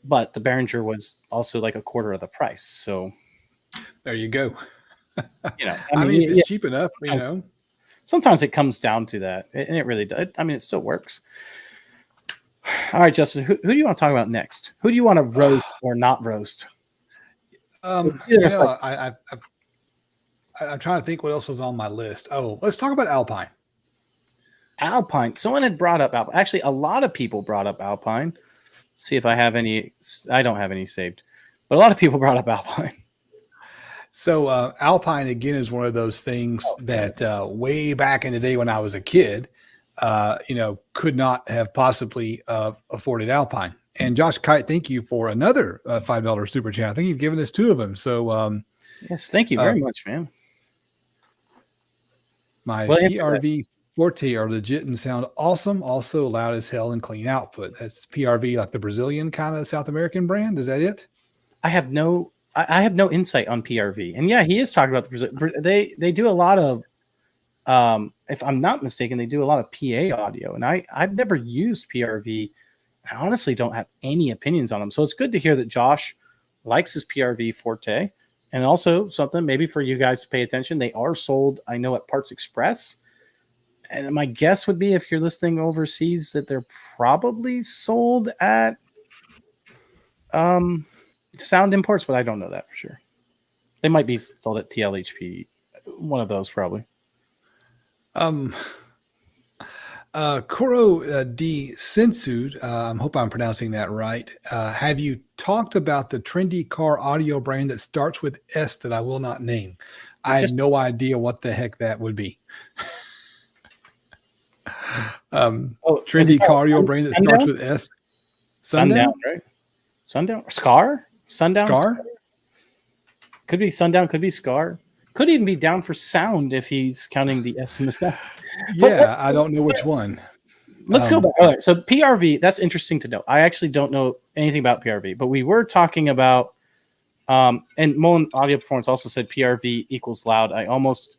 [SPEAKER 1] But the Behringer was also like a quarter of the price. So
[SPEAKER 2] there you go.
[SPEAKER 1] I mean
[SPEAKER 2] it's cheap enough.
[SPEAKER 1] Sometimes it comes down to that, and it really does. I mean, it still works. All right, Justin, who do you want to talk about next? Who do you want to roast or not roast?
[SPEAKER 2] I'm trying to think what else was on my list. Oh, let's talk about Alpine.
[SPEAKER 1] Alpine. Someone had brought up Alpine. Actually, a lot of people brought up Alpine. See if I have any. I don't have any saved, but a lot of people brought up Alpine.
[SPEAKER 2] So Alpine, again, is one of those things that way back in the day when I was a kid, could not have possibly afforded Alpine. And Josh Kite, thank you for another $5 super chat. I think you've given us two of them. So
[SPEAKER 1] yes, thank you very much, man.
[SPEAKER 2] My PRV Forte are legit and sound awesome. Also loud as hell and clean output. That's PRV, like the Brazilian kind of South American brand. Is that it?
[SPEAKER 1] I have no insight on PRV. And yeah, he is talking about they do a lot of if I'm not mistaken, they do a lot of PA audio, and I've never used PRV. I honestly don't have any opinions on them. So it's good to hear that Josh likes his PRV Forte. And also something maybe for you guys to pay attention. They are sold, I know, at Parts Express. And my guess would be if you're listening overseas that they're probably sold at Sound Imports, but I don't know that for sure. They might be sold at TLHP, one of those probably.
[SPEAKER 2] Koro D. Sensu, I hope I'm pronouncing that right. Have you talked about the trendy car audio brand that starts with S that I will not name? I have no idea what the heck that would be. Trendy car audio brand that starts with S.
[SPEAKER 1] Sundown, right? Sundown? Scar? Sundown?
[SPEAKER 2] Scar?
[SPEAKER 1] Could be Sundown, could be Scar. Could even be Down for Sound if he's counting the S in the sound.
[SPEAKER 2] Yeah, I don't know which one.
[SPEAKER 1] Let's go back. All right, so PRV, that's interesting to know. I actually don't know anything about PRV, but we were talking about, and Mullen Audio Performance also said PRV equals loud. I almost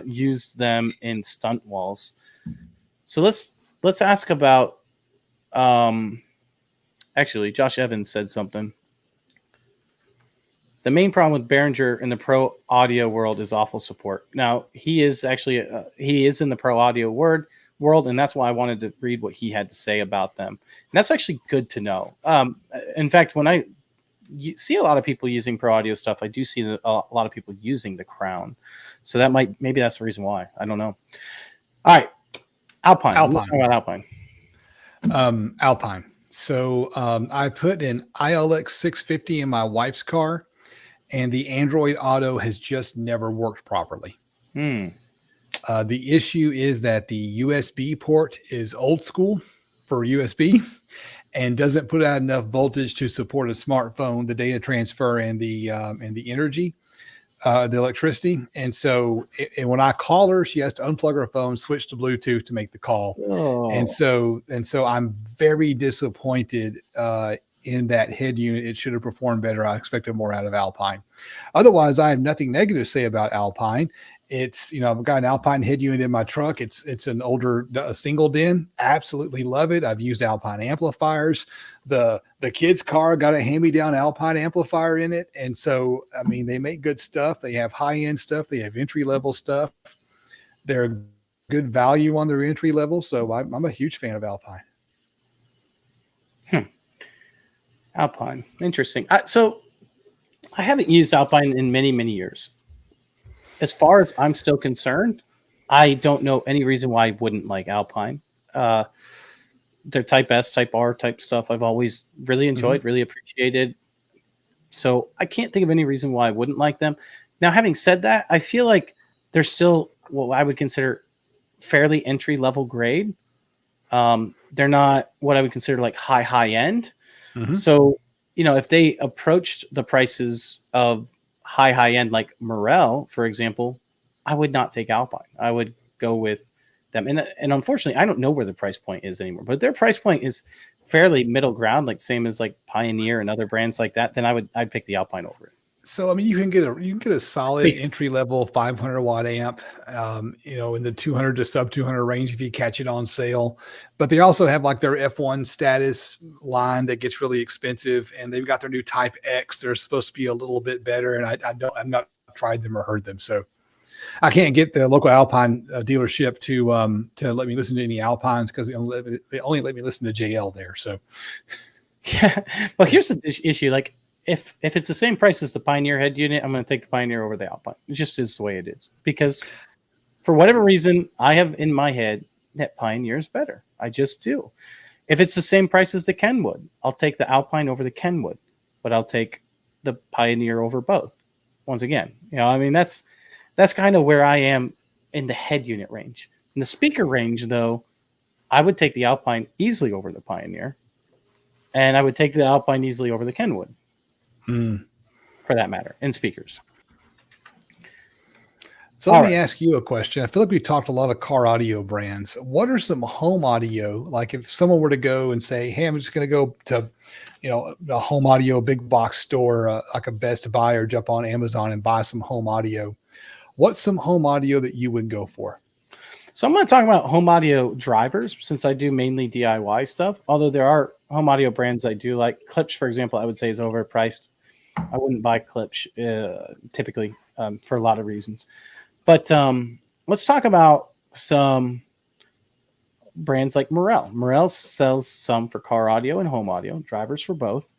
[SPEAKER 1] used them in stunt walls. So let's ask about, actually, Josh Evans said something. The main problem with Behringer in the pro audio world is awful support. Now, he is actually he is in the pro audio world, and that's why I wanted to read what he had to say about them. And that's actually good to know. In fact, when I see a lot of people using pro audio stuff, I do see a lot of people using the Crown. So that maybe that's the reason why. I don't know. All right, Alpine. About Alpine.
[SPEAKER 2] Alpine. So I put an ILX 650 in my wife's car, and the Android Auto has just never worked properly. The issue is that the USB port is old school for USB and doesn't put out enough voltage to support a smartphone, the data transfer and the energy, the electricity. And so when I call her, she has to unplug her phone, switch to Bluetooth to make the call.
[SPEAKER 1] Oh.
[SPEAKER 2] And so I'm very disappointed in that head unit. It should have performed better. I expected more out of Alpine. Otherwise, I have nothing negative to say about Alpine. It's, I've got an Alpine head unit in my truck. It's an older single DIN. Absolutely love it. I've used Alpine amplifiers. The kids' car got a hand-me-down Alpine amplifier in it. And so, I mean, they make good stuff. They have high-end stuff. They have entry-level stuff. They're good value on their entry level. So I'm a huge fan of Alpine.
[SPEAKER 1] Alpine. Interesting. So I haven't used Alpine in many, many years. As far as I'm still concerned, I don't know any reason why I wouldn't like Alpine. Their Type S, Type R type stuff I've always really enjoyed, really appreciated. So I can't think of any reason why I wouldn't like them. Now, having said that, I feel like they're still what I would consider fairly entry-level grade. They're not what I would consider like high end. So, if they approached the prices of high end, like Morel, for example, I would not take Alpine. I would go with them. And unfortunately, I don't know where the price point is anymore, but their price point is fairly middle ground, like same as like Pioneer and other brands like that. Then I'd pick the Alpine over it.
[SPEAKER 2] So, I mean, you can get a solid entry level 500 watt amp, in the 200 to sub 200 range if you catch it on sale. But they also have like their F1 status line that gets really expensive, and they've got their new Type X. They're supposed to be a little bit better, and I've not tried them or heard them, so I can't get the local Alpine dealership to let me listen to any Alpines because they only let me listen to JL there. So,
[SPEAKER 1] yeah. Well, here's the issue, like. If it's the same price as the Pioneer head unit, I'm going to take the Pioneer over the Alpine. It just is the way it is. Because for whatever reason, I have in my head that Pioneer is better. I just do. If it's the same price as the Kenwood, I'll take the Alpine over the Kenwood. But I'll take the Pioneer over both. Once again, that's kind of where I am in the head unit range. In the speaker range, though, I would take the Alpine easily over the Pioneer. And I would take the Alpine easily over the Kenwood. For that matter, in speakers.
[SPEAKER 2] So
[SPEAKER 1] All
[SPEAKER 2] let me
[SPEAKER 1] right.
[SPEAKER 2] ask you a question. I feel like we talked a lot of car audio brands. What are some home audio? Like if someone were to go and say, "Hey, I'm just going to go to, a home audio big box store, like a Best Buy, or jump on Amazon and buy some home audio." What's some home audio that you would go for?
[SPEAKER 1] So I'm going to talk about home audio drivers since I do mainly DIY stuff. Although there are home audio brands I do like. Clips, for example, I would say is overpriced. I wouldn't buy Clips typically for a lot of reasons. But let's talk about some brands like Morel. Morel sells some for car audio and home audio, drivers for both.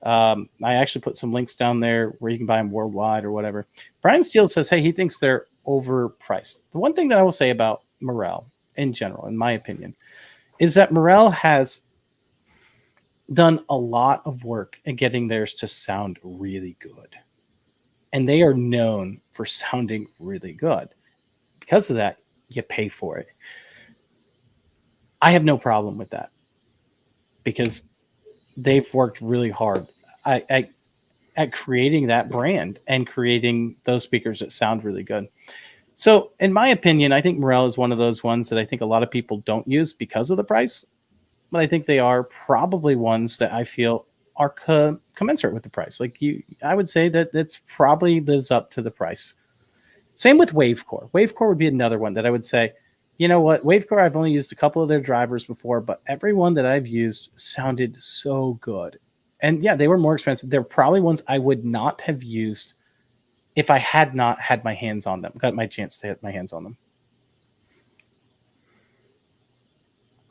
[SPEAKER 1] I actually put some links down there where you can buy them worldwide or whatever. Brian Steele says, hey, he thinks they're overpriced. The one thing that I will say about Morel in general, in my opinion, is that Morel has done a lot of work in getting theirs to sound really good. And they are known for sounding really good. Because of that, you pay for it. I have no problem with that because they've worked really hard at creating that brand and creating those speakers that sound really good. So, in my opinion, I think Morel is one of those ones that I think a lot of people don't use because of the price, but I think they are probably ones that I feel are commensurate with the price. Like I would say that it's probably lives up to the price. Same with Wavecore. Wavecore would be another one that I would say, you know what, Wavecore, I've only used a couple of their drivers before, but every one that I've used sounded so good. And yeah, they were more expensive. They're probably ones I would not have used if I had not had my hands on them, got my chance to hit my hands on them.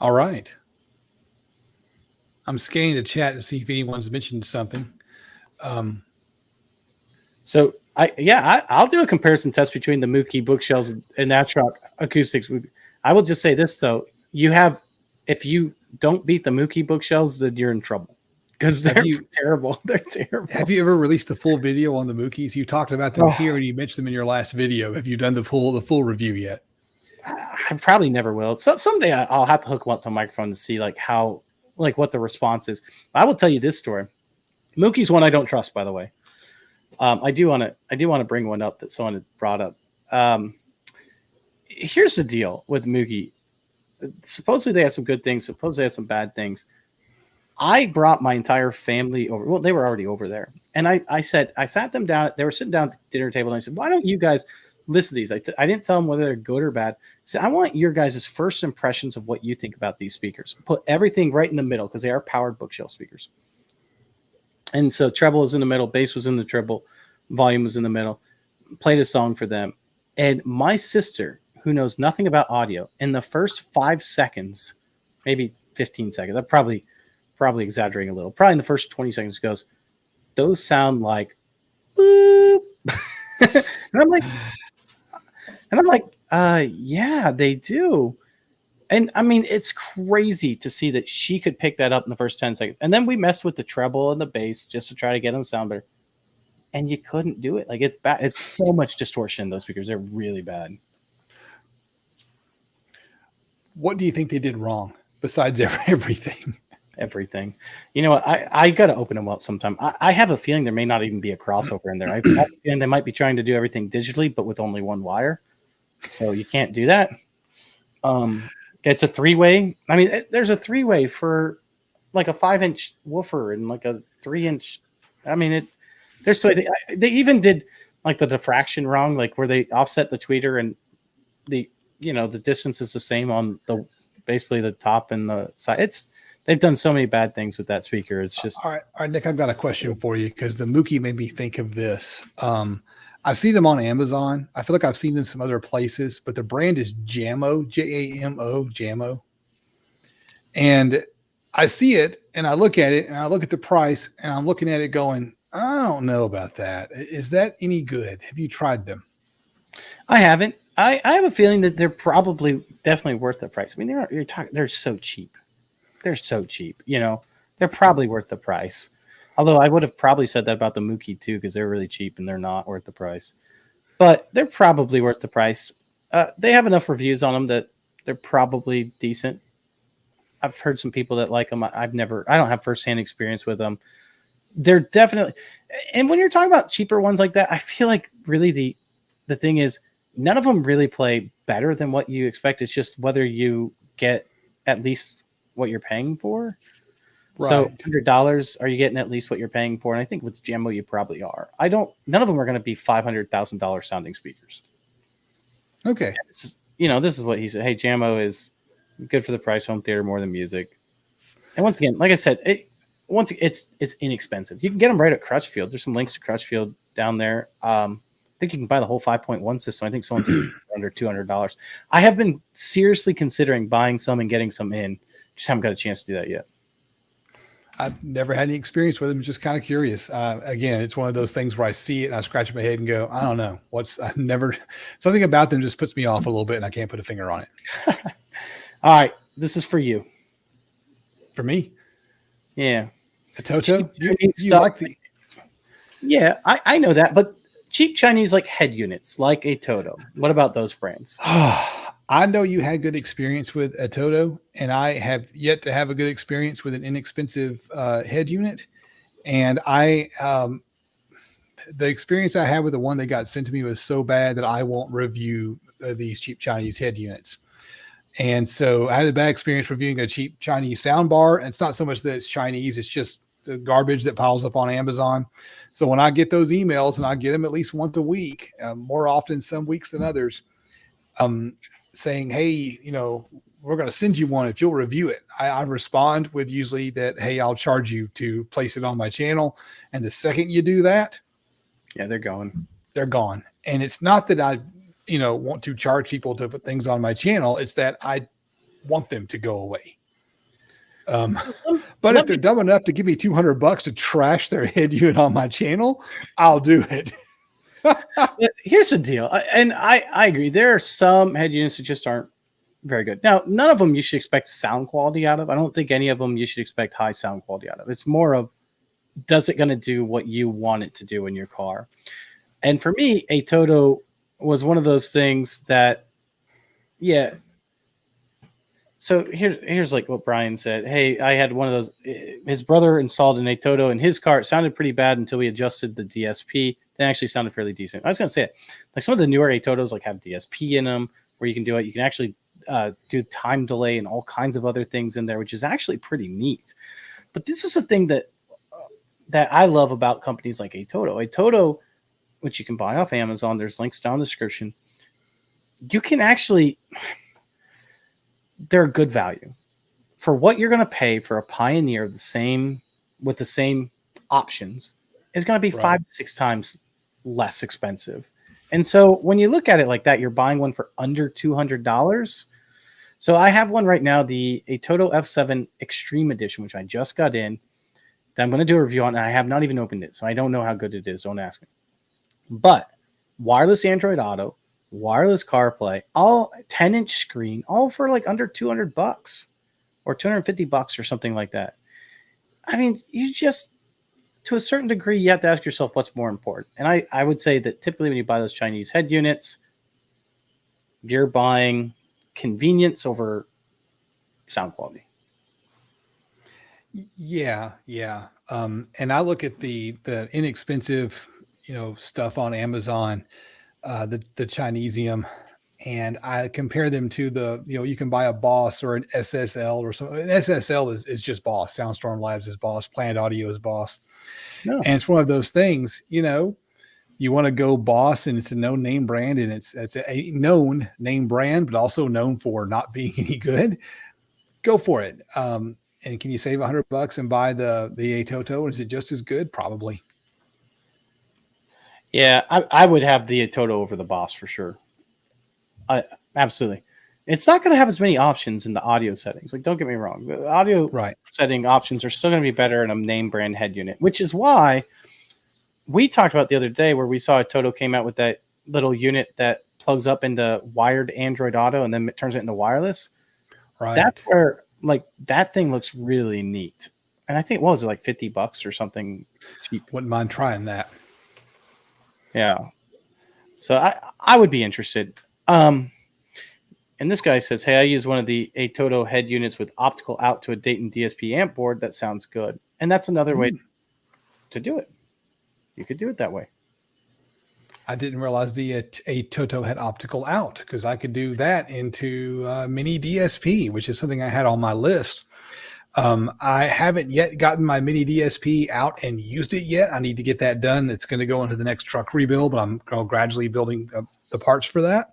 [SPEAKER 2] All right. I'm scanning the chat to see if anyone's mentioned something.
[SPEAKER 1] So I'll do a comparison test between the Mookie bookshelves and Natrock acoustics. I will just say this though: if you don't beat the Mookie bookshelves, then you're in trouble because they're terrible. They're terrible.
[SPEAKER 2] Have you ever released a full video on the Mookies? You talked about them here, and you mentioned them in your last video. Have you done the full review yet?
[SPEAKER 1] I probably never will. So someday I'll have to hook them up to a microphone to see what the response is. I will tell you this story. Mookie's one I don't trust, by the way. I do want to bring one up that someone had brought up. Here's the deal with Mookie. Supposedly they have some good things. Supposedly they have some bad things. I brought my entire family over. Well, they were already over there. And I sat them down. They were sitting down at the dinner table. And I said, why don't you guys listen to these? I didn't tell them whether they're good or bad. I said, I want your guys' first impressions of what you think about these speakers. Put everything right in the middle because they are powered bookshelf speakers. And so treble was in the middle, bass was in the treble, volume was in the middle. Played a song for them. And my sister, who knows nothing about audio, in the first 5 seconds, maybe 15 seconds, I'm probably exaggerating a little, probably in the first 20 seconds goes, those sound like boop. and I'm like, yeah, they do. And I mean, it's crazy to see that she could pick that up in the first 10 seconds. And then we messed with the treble and the bass just to try to get them sound better. And you couldn't do it. Like, it's bad. It's so much distortion in those speakers. They're really bad.
[SPEAKER 2] What do you think they did wrong besides everything?
[SPEAKER 1] Everything. You know what? I got to open them up sometime. I have a feeling there may not even be a crossover in there. I have a feeling they might be trying to do everything digitally, but with only one wire. So you can't do that. It's a 3-way. I mean, there's a 3-way for like a 5-inch woofer and like a 3-inch. I mean, they even did like the diffraction wrong, like where they offset the tweeter and the distance is the same on basically the top and the side. They've done so many bad things with that speaker. It's just
[SPEAKER 2] all right, Nick. I've got a question for you because the Mookie made me think of this. I see them on Amazon. I feel like I've seen them some other places, but the brand is Jamo, Jamo, Jamo. And I see it and I look at it and I look at the price and I'm looking at it going, I don't know about that. Is that any good? Have you tried them?
[SPEAKER 1] I haven't. I have a feeling that they're probably definitely worth the price. I mean, they're so cheap. They're so cheap. They're probably worth the price. Although I would have probably said that about the Mookie too, because they're really cheap and they're not worth the price. But they're probably worth the price. They have enough reviews on them that they're probably decent. I've heard some people that like them. I don't have firsthand experience with them. They're definitely, and when you're talking about cheaper ones like that, I feel like really the thing is none of them really play better than what you expect. It's just whether you get at least what you're paying for. So
[SPEAKER 2] Right.
[SPEAKER 1] $100, are you getting at least what you're paying for? And I think with Jambo, you probably are. None of them are going to be $500,000 sounding speakers.
[SPEAKER 2] Okay.
[SPEAKER 1] This is what he said. Hey, Jambo is good for the price, home theater more than music. And once again, like I said, it's inexpensive. You can get them right at Crutchfield. There's some links to Crutchfield down there. I think you can buy the whole 5.1 system. I think someone's under $200. I have been seriously considering buying some and getting some in. Just haven't got a chance to do that yet.
[SPEAKER 2] I've never had any experience with them. Just kind of curious. Again, it's one of those things where I see it and I scratch my head and go, I don't know. Something about them just puts me off a little bit and I can't put a finger on it.
[SPEAKER 1] All right. This is for you.
[SPEAKER 2] For me?
[SPEAKER 1] Yeah.
[SPEAKER 2] A Toto? You
[SPEAKER 1] like the... Yeah, I know that. But cheap Chinese like head units, like a Toto. What about those brands?
[SPEAKER 2] I know you had good experience with a Toto, and I have yet to have a good experience with an inexpensive head unit. And the experience I had with the one that got sent to me was so bad that I won't review these cheap Chinese head units. And so I had a bad experience reviewing a cheap Chinese sound bar. And it's not so much that it's Chinese, it's just the garbage that piles up on Amazon. So when I get those emails, and I get them at least once a week, more often some weeks than others, saying, hey, we're going to send you one if you'll review it. I respond with usually that, hey, I'll charge you to place it on my channel. And the second you do that,
[SPEAKER 1] yeah, they're gone.
[SPEAKER 2] And it's not that I, want to charge people to put things on my channel. It's that I want them to go away. But if they're dumb enough to give me $200 to trash their head unit on my channel, I'll do it.
[SPEAKER 1] Here's the deal. And I agree. There are some head units that just aren't very good. Now, none of them you should expect sound quality out of. I don't think any of them you should expect high sound quality out of. It's more of, does it going to do what you want it to do in your car? And for me, a Toto was one of those things that, yeah. So here's like what Brian said. Hey, I had one of those. His brother installed an a Toto in his car. It sounded pretty bad until we adjusted the DSP. Then actually sounded fairly decent. I was going to say it. Like some of the newer a Totos like have DSP in them where you can do it. You can actually do time delay and all kinds of other things in there, which is actually pretty neat. But this is a thing that I love about companies like a Toto. A Toto, which you can buy off Amazon. There's links down in the description. You can actually... They're a good value for what you're going to pay for a Pioneer with the same options is going to be 5 to 6 times less expensive. And so when you look at it like that, you're buying one for under $200. So I have one right now, a Toto F7 Extreme Edition, which I just got in, that I'm going to do a review on. And I have not even opened it, so I don't know how good it is. Don't ask me. But wireless Android Auto, wireless CarPlay, all 10-inch screen, all for like under $200 or $250 or something like that. I mean, you just, to a certain degree, you have to ask yourself what's more important. And I would say that typically when you buy those Chinese head units, you're buying convenience over sound quality.
[SPEAKER 2] Yeah. And I look at the inexpensive, stuff on Amazon, the Chinesium, and I compare them to the, you can buy a Boss or an SSL or something. An SSL is just Boss. Soundstorm Labs is Boss. Planned Audio is Boss. No. And it's one of those things, you want to go Boss, and it's a known name brand, and it's a known name brand, but also known for not being any good. Go for it. And can you save $100 and buy the a Toto? Is it just as good? Probably.
[SPEAKER 1] Yeah, I would have the Toto over the Boss for sure. Absolutely. It's not going to have as many options in the audio settings. Like, don't get me wrong. The audio setting options are still going to be better in a name brand head unit, which is why we talked about the other day where we saw a Toto came out with that little unit that plugs up into wired Android Auto and then it turns it into wireless. Right. That's where, like, that thing looks really neat. And I think, what was it, like $50 or something cheap?
[SPEAKER 2] Wouldn't mind trying that.
[SPEAKER 1] Yeah. So I would be interested. And this guy says, hey, I use one of the a Toto head units with optical out to a Dayton DSP amp board. That sounds good. And that's another way to do it. You could do it that way.
[SPEAKER 2] I didn't realize the a Toto had optical out, because I could do that into mini DSP, which is something I had on my list. I haven't yet gotten my mini DSP out and used it yet. I need to get that done. It's going to go into the next truck rebuild, but I'm gradually building the parts for that.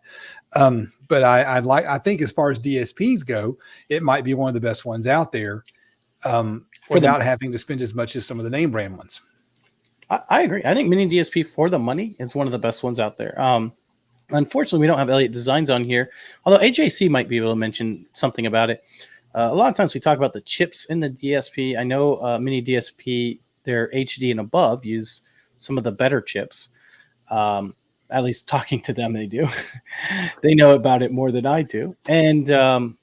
[SPEAKER 2] But I think as far as DSPs go, it might be one of the best ones out there, without having to spend as much as some of the name brand ones.
[SPEAKER 1] I agree. I think mini DSP for the money is one of the best ones out there. Unfortunately, we don't have Elliott Designs on here, although AJC might be able to mention something about it. A lot of times we talk about the chips in the DSP. I know mini DSP, their HD and above, use some of the better chips. At least talking to them, they do. They know about it more than I do. And I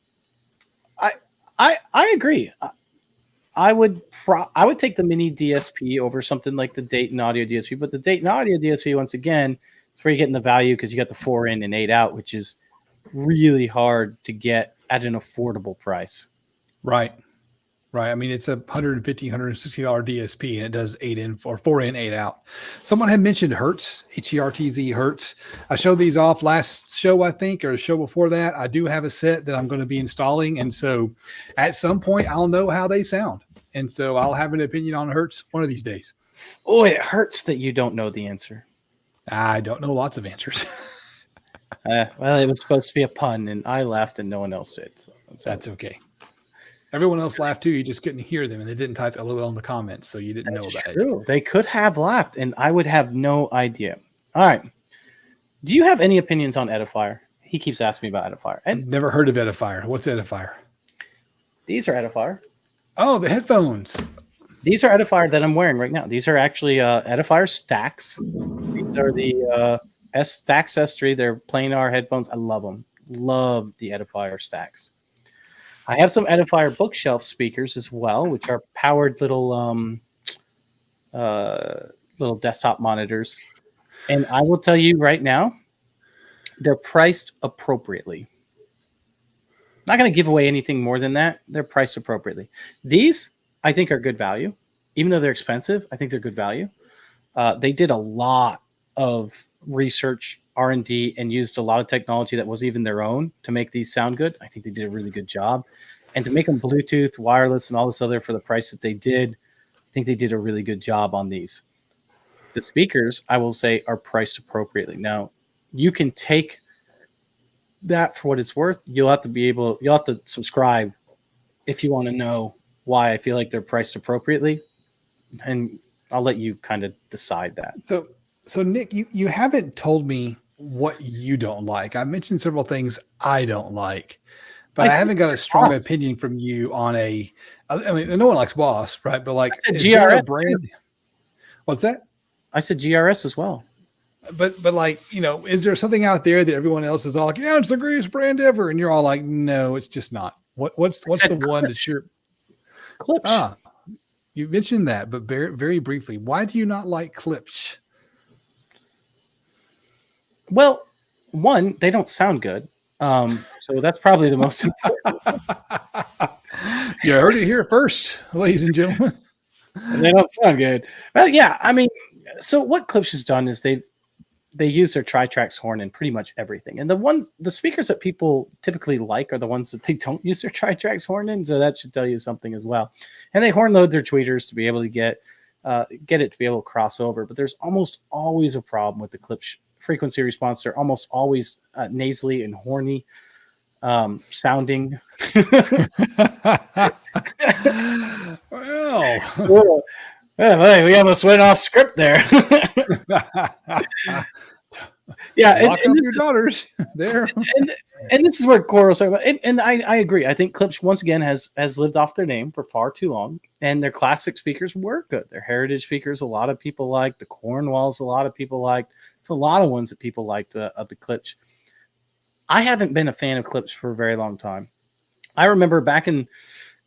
[SPEAKER 1] agree. I would take the mini DSP over something like the Dayton Audio DSP, but the Dayton Audio DSP, once again, it's where you're getting the value because you got the 4 in and 8 out, which is really hard to get at an affordable price.
[SPEAKER 2] Right. I mean, it's a $150, $160 DSP, and it does 8 in or 4 in, 8 out. Someone had mentioned Hertz, HERTZ Hertz. I showed these off last show, I think, or a show before that. I do have a set that I'm going to be installing, and so at some point I'll know how they sound, and so I'll have an opinion on Hertz one of these days.
[SPEAKER 1] Oh, it hurts that you don't know the answer.
[SPEAKER 2] I don't know lots of answers.
[SPEAKER 1] Well, it was supposed to be a pun, and I laughed, and no one else did. So
[SPEAKER 2] that's okay. Everyone else laughed too. You just couldn't hear them, and they didn't type LOL in the comments, so you didn't know about it.
[SPEAKER 1] They could have laughed, and I would have no idea. All right. Do you have any opinions on Edifier? He keeps asking me about Edifier.
[SPEAKER 2] I've never heard of Edifier. What's Edifier?
[SPEAKER 1] These are Edifier.
[SPEAKER 2] Oh, the headphones.
[SPEAKER 1] These are Edifier that I'm wearing right now. These are actually Edifier stacks. These are the Stax S3. They're planar headphones. I love them. Love the Edifier stacks. I have some Edifier bookshelf speakers as well, which are powered little desktop monitors. And I will tell you right now, they're priced appropriately. Not going to give away anything more than that. They're priced appropriately. These, I think, are good value. Even though they're expensive, I think they're good value. They did a lot of research, R&D, and used a lot of technology that was even their own to make these sound good. I think they did a really good job. And to make them Bluetooth, wireless, and all this other for the price that they did, I think they did a really good job on these. The speakers, I will say, are priced appropriately. Now, you can take that for what it's worth. You'll have to subscribe if you want to know why I feel like they're priced appropriately. And I'll let you kind of decide that.
[SPEAKER 2] So Nick, you haven't told me what you don't like. I mentioned several things I don't like, but I haven't got a strong opinion from you on I mean, no one likes Boss, right? But like, is there a brand? Too. What's that?
[SPEAKER 1] I said GRS as well.
[SPEAKER 2] But like, is there something out there that everyone else is all like, yeah, it's the greatest brand ever, and you're all like, no, it's just not. What's the one that you're?
[SPEAKER 1] Klipsch.
[SPEAKER 2] You mentioned that, but very, very briefly, why do you not like Klipsch?
[SPEAKER 1] Well, one, they don't sound good. So that's probably the most important.
[SPEAKER 2] You heard it here first, ladies and gentlemen.
[SPEAKER 1] They don't sound good. Well, yeah, I mean, so what Klipsch has done is they use their Tritrax horn in pretty much everything. And the speakers that people typically like are the ones that they don't use their Tritrax horn in. So that should tell you something as well. And they horn load their tweeters to be able to get it to be able to cross over. But there's almost always a problem with the Klipsch frequency response. They're almost always nasally and horny sounding.
[SPEAKER 2] Well,
[SPEAKER 1] we almost went off script there. Yeah,
[SPEAKER 2] lock up your daughters there.
[SPEAKER 1] And this is where Coral's talking about. And I agree. I think Klipsch once again has lived off their name for far too long. And their classic speakers were good. Their heritage speakers, a lot of people liked. The Cornwalls, a lot of people liked. There's a lot of ones that people liked of the Klipsch. I haven't been a fan of Klipsch for a very long time. I remember back in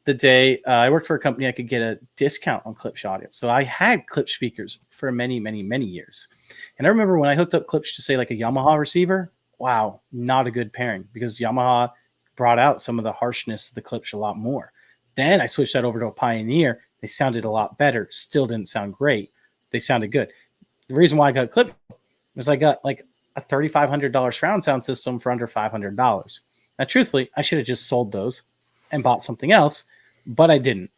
[SPEAKER 1] the day, I worked for a company I could get a discount on Klipsch audio. So I had Klipsch speakers for many, many, many years. And I remember when I hooked up Klipsch to say like a Yamaha receiver, wow, not a good pairing because Yamaha brought out some of the harshness of the Klipsch a lot more. Then I switched that over to a Pioneer. They sounded a lot better. Still didn't sound great. They sounded good. The reason why I got Klipsch, because I got like a $3,500 surround sound system for under $500. Now, truthfully, I should have just sold those and bought something else, but I didn't.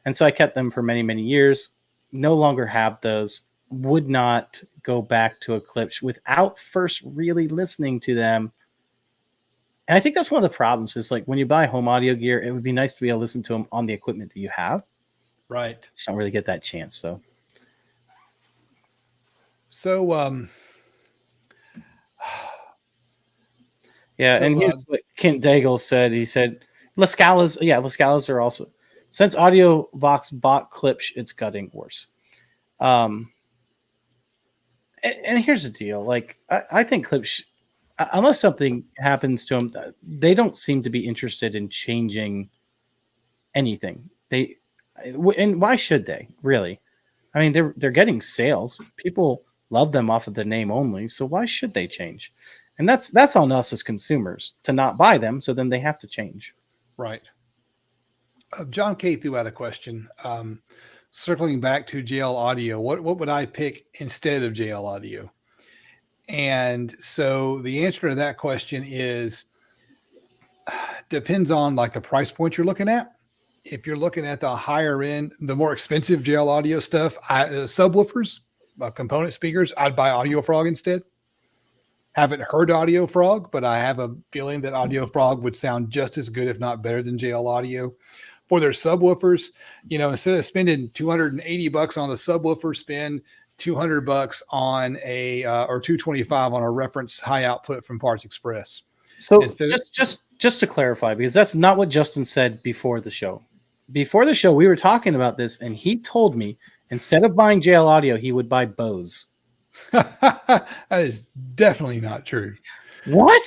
[SPEAKER 1] And so I kept them for many, many years. No longer have those. Would not go back to a Klipsch without first really listening to them. And I think that's one of the problems is like when you buy home audio gear, it would be nice to be able to listen to them on the equipment that you have.
[SPEAKER 2] Right.
[SPEAKER 1] Just don't really get that chance, though.
[SPEAKER 2] So,
[SPEAKER 1] yeah, and here's what Kent Daigle said. He said, Lascalas are also, since Audio Vox bought Klipsch, it's gutting worse. And here's the deal. Like, I think Klipsch, unless something happens to them, they don't seem to be interested in changing anything. And why should they, really? I mean, they're getting sales. People love them off of the name only, so why should they change? And that's on us as consumers to not buy them, so then they have to change.
[SPEAKER 2] Right. John K. threw out a question. Circling back to JL Audio, what would I pick instead of JL Audio? And so the answer to that question is depends on like the price point you're looking at. If you're looking at the higher end, the more expensive JL Audio stuff, subwoofers, component speakers, I'd buy Audio Frog instead. Haven't heard Audio Frog, but I have a feeling that Audio Frog would sound just as good, if not better, than JL Audio. For their subwoofers, instead of spending $280 on the subwoofer, spend $200 on or $225 on a reference high output from Parts Express.
[SPEAKER 1] So just to clarify, because that's not what Justin said before the show. Before the show, we were talking about this, and he told me instead of buying JL Audio, he would buy Bose.
[SPEAKER 2] That is definitely not true.
[SPEAKER 1] What?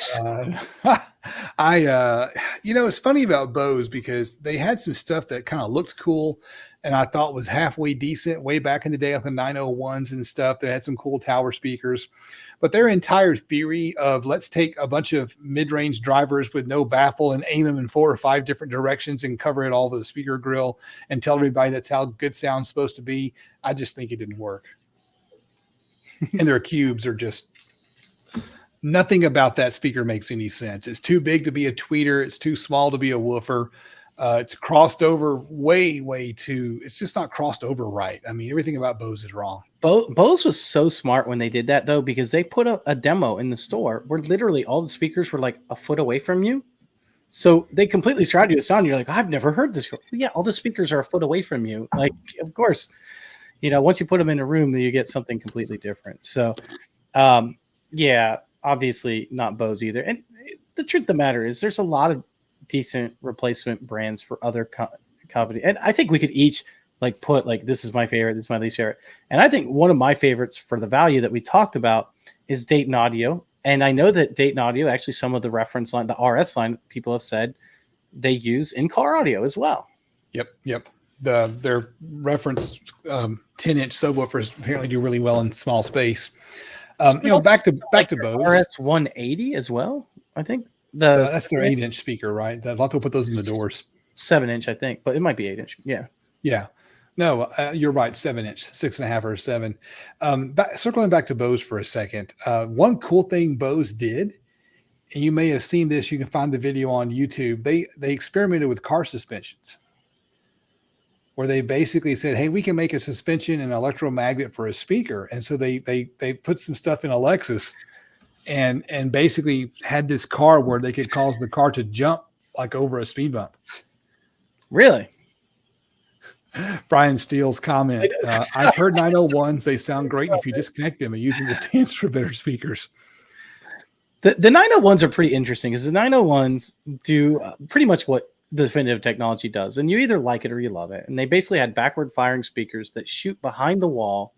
[SPEAKER 2] It's funny about Bose because they had some stuff that kind of looked cool and I thought was halfway decent way back in the day, like the 901s and stuff. They had some cool tower speakers, but their entire theory of let's take a bunch of mid-range drivers with no baffle and aim them in 4 or 5 different directions and cover it all with a speaker grill and tell everybody that's how good sound's supposed to be. I just think it didn't work. And their cubes are just nothing about that speaker makes any sense. It's too big to be a tweeter. It's too small to be a woofer. It's crossed over way too. It's just not crossed over right. I mean, everything about Bose is wrong.
[SPEAKER 1] Bose was so smart when they did that, though, because they put up a demo in the store where literally all the speakers were like a foot away from you. So they completely surround you with sound. You're like, I've never heard this. Yeah, all the speakers are a foot away from you. Like, of course, once you put them in a room, then you get something completely different. So, yeah, obviously not Bose either. And the truth of the matter is there's a lot of decent replacement brands for other companies. And I think we could each put this is my favorite, this is my least favorite. And I think one of my favorites for the value that we talked about is Dayton Audio. And I know that Dayton Audio, actually some of the reference line, the RS line, people have said they use in-car audio as well.
[SPEAKER 2] Yep. Their reference 10-inch subwoofers apparently do really well in small space. Back to Bose.
[SPEAKER 1] RS 180 as well, I think.
[SPEAKER 2] That's their 8-inch speaker, right? A lot of people put those in the doors.
[SPEAKER 1] 7-inch, I think, but it might be 8-inch. Yeah.
[SPEAKER 2] No, you're right. 7-inch, 6.5 or 7. Circling back to Bose for a second. One cool thing Bose did, and you may have seen this. You can find the video on YouTube. They experimented with car suspensions, where they basically said, "Hey, we can make a suspension and electromagnet for a speaker," and so they put some stuff in a Lexus. And basically had this car where they could cause the car to jump like over a speed bump.
[SPEAKER 1] Really?
[SPEAKER 2] Brian Steele's comment. I've heard 901s. They sound great if you disconnect them and using the stands for better speakers.
[SPEAKER 1] The 901s are pretty interesting because the 901s do pretty much what the Definitive Technology does. And you either like it or you love it. And they basically had backward firing speakers that shoot behind the wall.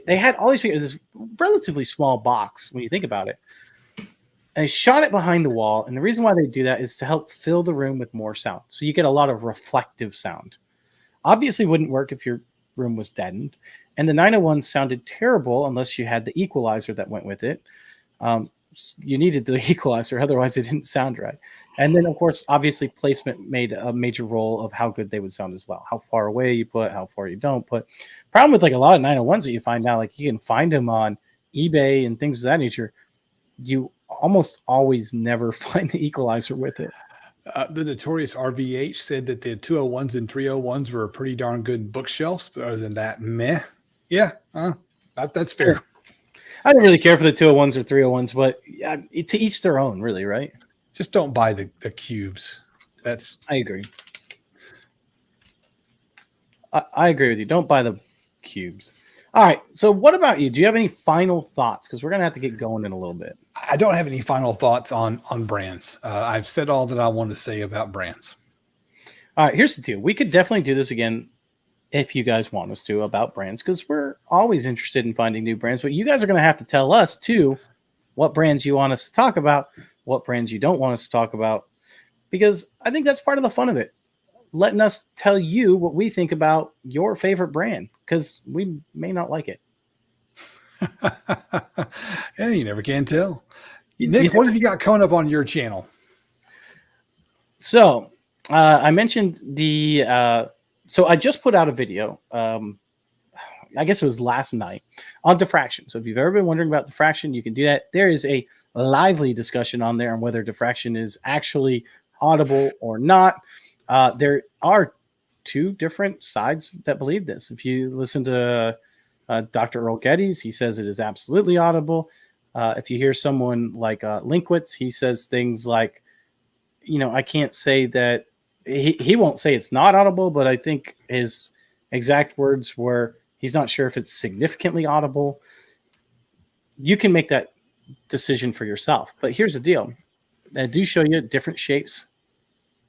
[SPEAKER 1] They had all these speakers, this relatively small box when you think about it. And they shot it behind the wall. And the reason why they do that is to help fill the room with more sound. So you get a lot of reflective sound. Obviously wouldn't work if your room was deadened. And the 901s sounded terrible unless you had the equalizer that went with it. You needed the equalizer, otherwise it didn't sound right. And then, of course, obviously placement made a major role of how good they would sound as well. How far away you put, how far you don't put. Problem with a lot of 901s that you find now, you can find them on eBay and things of that nature, you almost always never find the equalizer with it.
[SPEAKER 2] The notorious RVH said that the 201s and 301s were pretty darn good bookshelves, but other than that, meh. Yeah, that's fair.
[SPEAKER 1] I don't really care for the 201s or 301s, but to each their own, really, right?
[SPEAKER 2] Just don't buy the cubes.
[SPEAKER 1] I agree. I agree with you. Don't buy the cubes. All right. So what about you? Do you have any final thoughts? Because we're going to have to get going in a little bit.
[SPEAKER 2] I don't have any final thoughts on brands. I've said all that I want to say about brands.
[SPEAKER 1] All right. Here's the deal. We could definitely do this again if you guys want us to about brands, because we're always interested in finding new brands. But you guys are going to have to tell us, too, what brands you want us to talk about, what brands you don't want us to talk about, because I think that's part of the fun of it. Letting us tell you what we think about your favorite brand, because we may not like it.
[SPEAKER 2] Yeah, you never can tell. Nick, what have you got coming up on your channel?
[SPEAKER 1] So I mentioned so I just put out a video. I guess it was last night on diffraction. So if you've ever been wondering about diffraction, you can do that. There is a lively discussion on there on whether diffraction is actually audible or not. There are two different sides that believe this. If you listen to Dr. Earl Geddes, he says it is absolutely audible. If you hear someone like Linkwitz, he says things like, I can't say that he won't say it's not audible, but I think his exact words were he's not sure if it's significantly audible. You can make that decision for yourself. But here's the deal. I do show you different shapes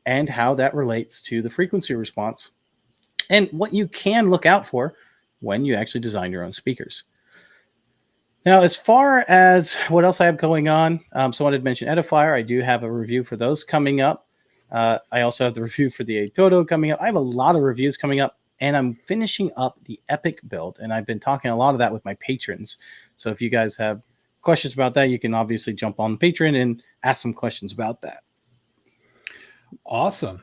[SPEAKER 1] and how that relates to the frequency response and what you can look out for when you actually design your own speakers. Now, as far as what else I have going on, so I wanted to mention Edifier. I do have a review for those coming up. I also have the review for the A-Toto coming up. I have a lot of reviews coming up, and I'm finishing up the Epic build, and I've been talking a lot of that with my patrons. So if you guys have questions about that, you can obviously jump on Patreon and ask some questions about that.
[SPEAKER 2] Awesome.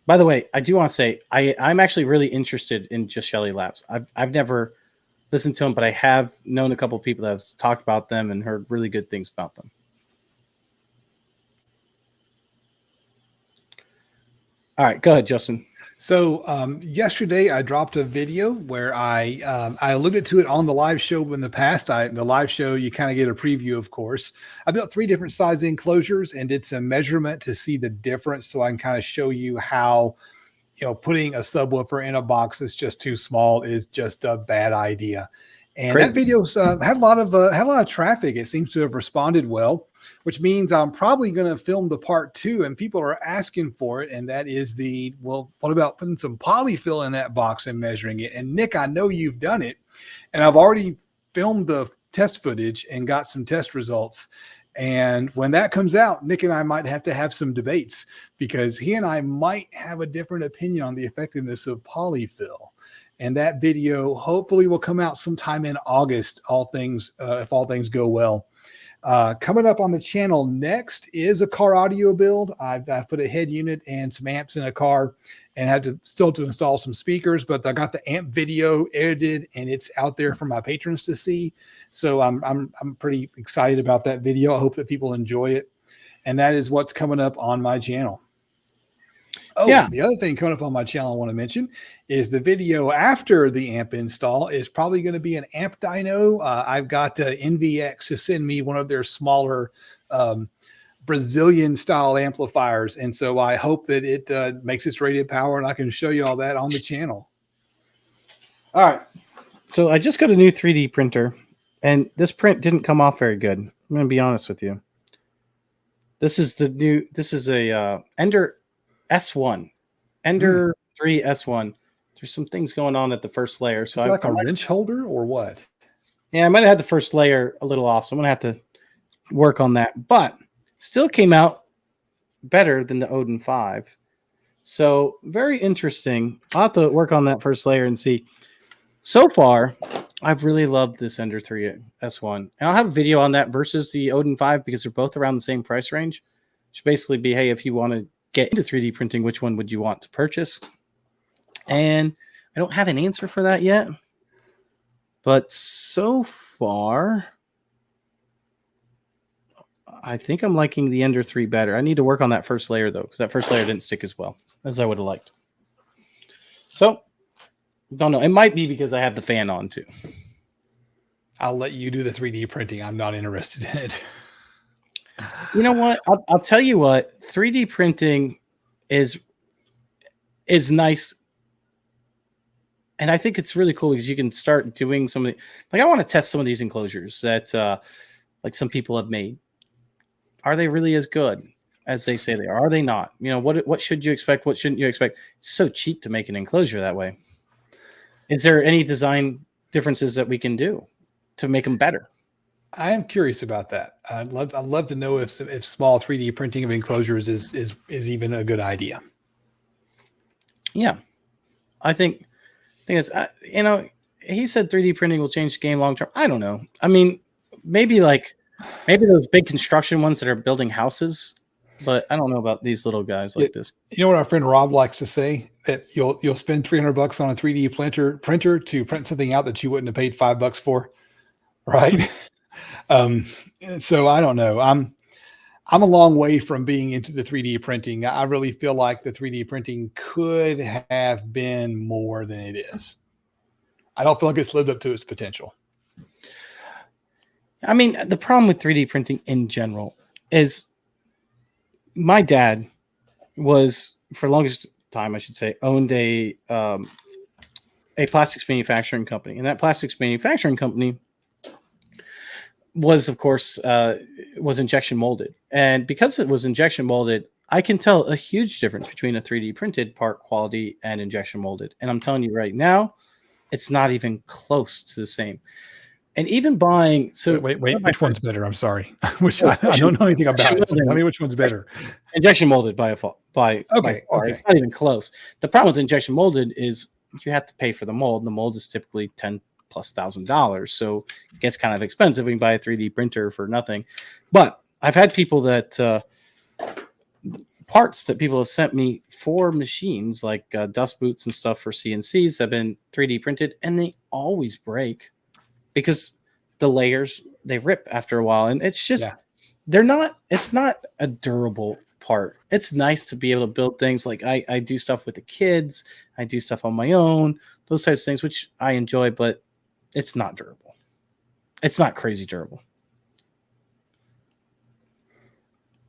[SPEAKER 1] By the way, I do want to say I'm actually really interested in Just Shelly Labs. I've never listened to them, but I have known a couple of people that have talked about them and heard really good things about them. All right, go ahead, Justin.
[SPEAKER 2] So yesterday I dropped a video where I alluded to it on the live show in the past. The live show, you kind of get a preview, of course. I built 3 different size enclosures and did some measurement to see the difference, so I can kind of show you how, putting a subwoofer in a box that's just too small is just a bad idea. And Great. That video's had a lot of traffic. It seems to have responded well, which means I'm probably going to film the part 2, and people are asking for it. And that is what about putting some polyfill in that box and measuring it? And Nick, I know you've done it, and I've already filmed the test footage and got some test results. And when that comes out, Nick and I might have to have some debates, because he and I might have a different opinion on the effectiveness of polyfill. And that video hopefully will come out sometime in August, if all things go well. Coming up on the channel next is a car audio build. I've put a head unit and some amps in a car, and had to install some speakers, but I got the amp video edited and it's out there for my patrons to see. So I'm pretty excited about that video. I hope that people enjoy it. And that is what's coming up on my channel. Oh, yeah. The other thing coming up on my channel I want to mention is the video after the amp install is probably going to be an amp dyno. I've got NVX to send me one of their smaller Brazilian style amplifiers. And so I hope that it makes its rated power, and I can show you all that on the channel.
[SPEAKER 1] All right. So I just got a new 3D printer, and this print didn't come off very good. I'm going to be honest with you. This is a Ender S1, Ender 3 S1. There's some things going on at the first layer. So
[SPEAKER 2] it's like a wrench holder or what?
[SPEAKER 1] Yeah, I might have had the first layer a little off, so I'm gonna have to work on that. But still came out better than the Odin 5. So very interesting. I'll have to work on that first layer and see. So far, I've really loved this Ender 3 S1. And I'll have a video on that versus the Odin 5, because they're both around the same price range. Which basically be, hey, if you want to get into 3D printing, which one would you want to purchase? And I don't have an answer for that yet. But so far, I think I'm liking the Ender 3 better. I need to work on that first layer, though, because that first layer didn't stick as well as I would have liked. So, don't know. It might be because I have the fan on, too.
[SPEAKER 2] I'll let you do the 3D printing. I'm not interested in it.
[SPEAKER 1] You know what? I'll tell you what. 3D printing is nice. And I think it's really cool because you can start doing some of the, like, I want to test some of these enclosures that like some people have made. Are they really as good as they say they are? Are they not? You know, what should you expect? What shouldn't you expect? It's so cheap to make an enclosure that way. Is there any design differences that we can do to make them better?
[SPEAKER 2] I am curious about that. I'd love to know if small 3D printing of enclosures is even a good
[SPEAKER 1] Yeah, I think it's you know, he said 3D printing will change the game long term. I don't know. I mean, maybe those big construction ones that are building houses, but I don't know about these little guys like this.
[SPEAKER 2] You know what our friend Rob likes to say, that you'll spend $300 on a 3D printer to print something out that you wouldn't have paid $5 for, right? So I don't know. I'm a long way from being into the 3D printing. I really feel like the 3D printing could have been more than it is. I don't feel like it's lived up to its potential.
[SPEAKER 1] I mean, the problem with 3D printing in general is my dad was, for the longest time, I should say, owned a plastics manufacturing company. And that plastics manufacturing company was, of course, was injection molded. And because it was injection molded, I can tell a huge difference between a 3D printed part quality and injection molded. And I'm telling you right now, it's not even close to the same. And even buying, so
[SPEAKER 2] wait, which one's better? I'm sorry. I don't know anything about it. So tell me which one's better.
[SPEAKER 1] Injection molded by far.
[SPEAKER 2] Okay.
[SPEAKER 1] It's not even close. The problem with injection molded is you have to pay for the mold. And the mold is typically $10,000+. So it gets kind of expensive. We can buy a 3D printer for nothing. But I've had people that parts that people have sent me for machines, like dust boots and stuff for CNCs, have been 3D printed, and they always break because the layers, they rip after a while. And it's just, it's not a durable part. It's nice to be able to build things. Like I do stuff with the kids. I do stuff on my own, those types of things, which I enjoy, but it's not durable. It's not crazy durable.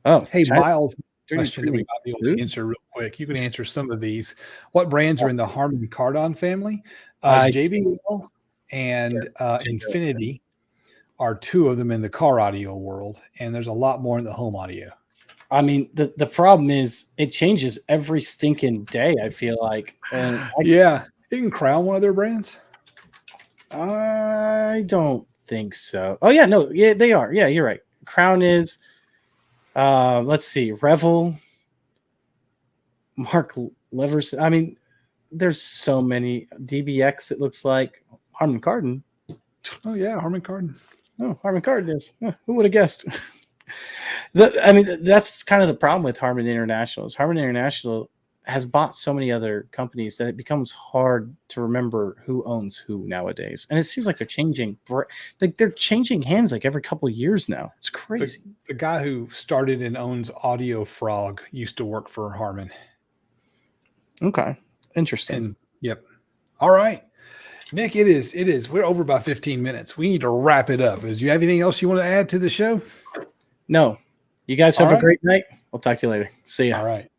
[SPEAKER 1] Oh,
[SPEAKER 2] hey, Miles, question that we might be able to answer real quick. You can answer some of these. What brands are in the Harman Kardon family? JBL and Infinity are two of them in the car audio world, and there's a lot more in the home audio.
[SPEAKER 1] I mean, the problem is it changes every stinking day, I feel like. And
[SPEAKER 2] isn't Crown one of their brands?
[SPEAKER 1] I don't think so. Oh, yeah, no, yeah, they are. Yeah, you're right. Crown is, let's see, Revel, Mark Levers. I mean, there's so many. DBX, it looks like. Harman Kardon.
[SPEAKER 2] Oh, yeah, Harman Kardon.
[SPEAKER 1] Oh, Harman Kardon is. Who would have guessed? I mean, that's kind of the problem with Harman International. Is Harman International has bought so many other companies that it becomes hard to remember who owns who nowadays. And it seems like they're changing. Like they're changing hands like every couple of years now. It's crazy.
[SPEAKER 2] The guy who started and owns Audio Frog used to work for Harman.
[SPEAKER 1] Okay, interesting.
[SPEAKER 2] Yep. All right. Nick, it is. We're over by 15 minutes. We need to wrap it up. Do you have anything else you want to add to the show?
[SPEAKER 1] No. You guys have a great night. We'll talk to you later. See ya.
[SPEAKER 2] All right.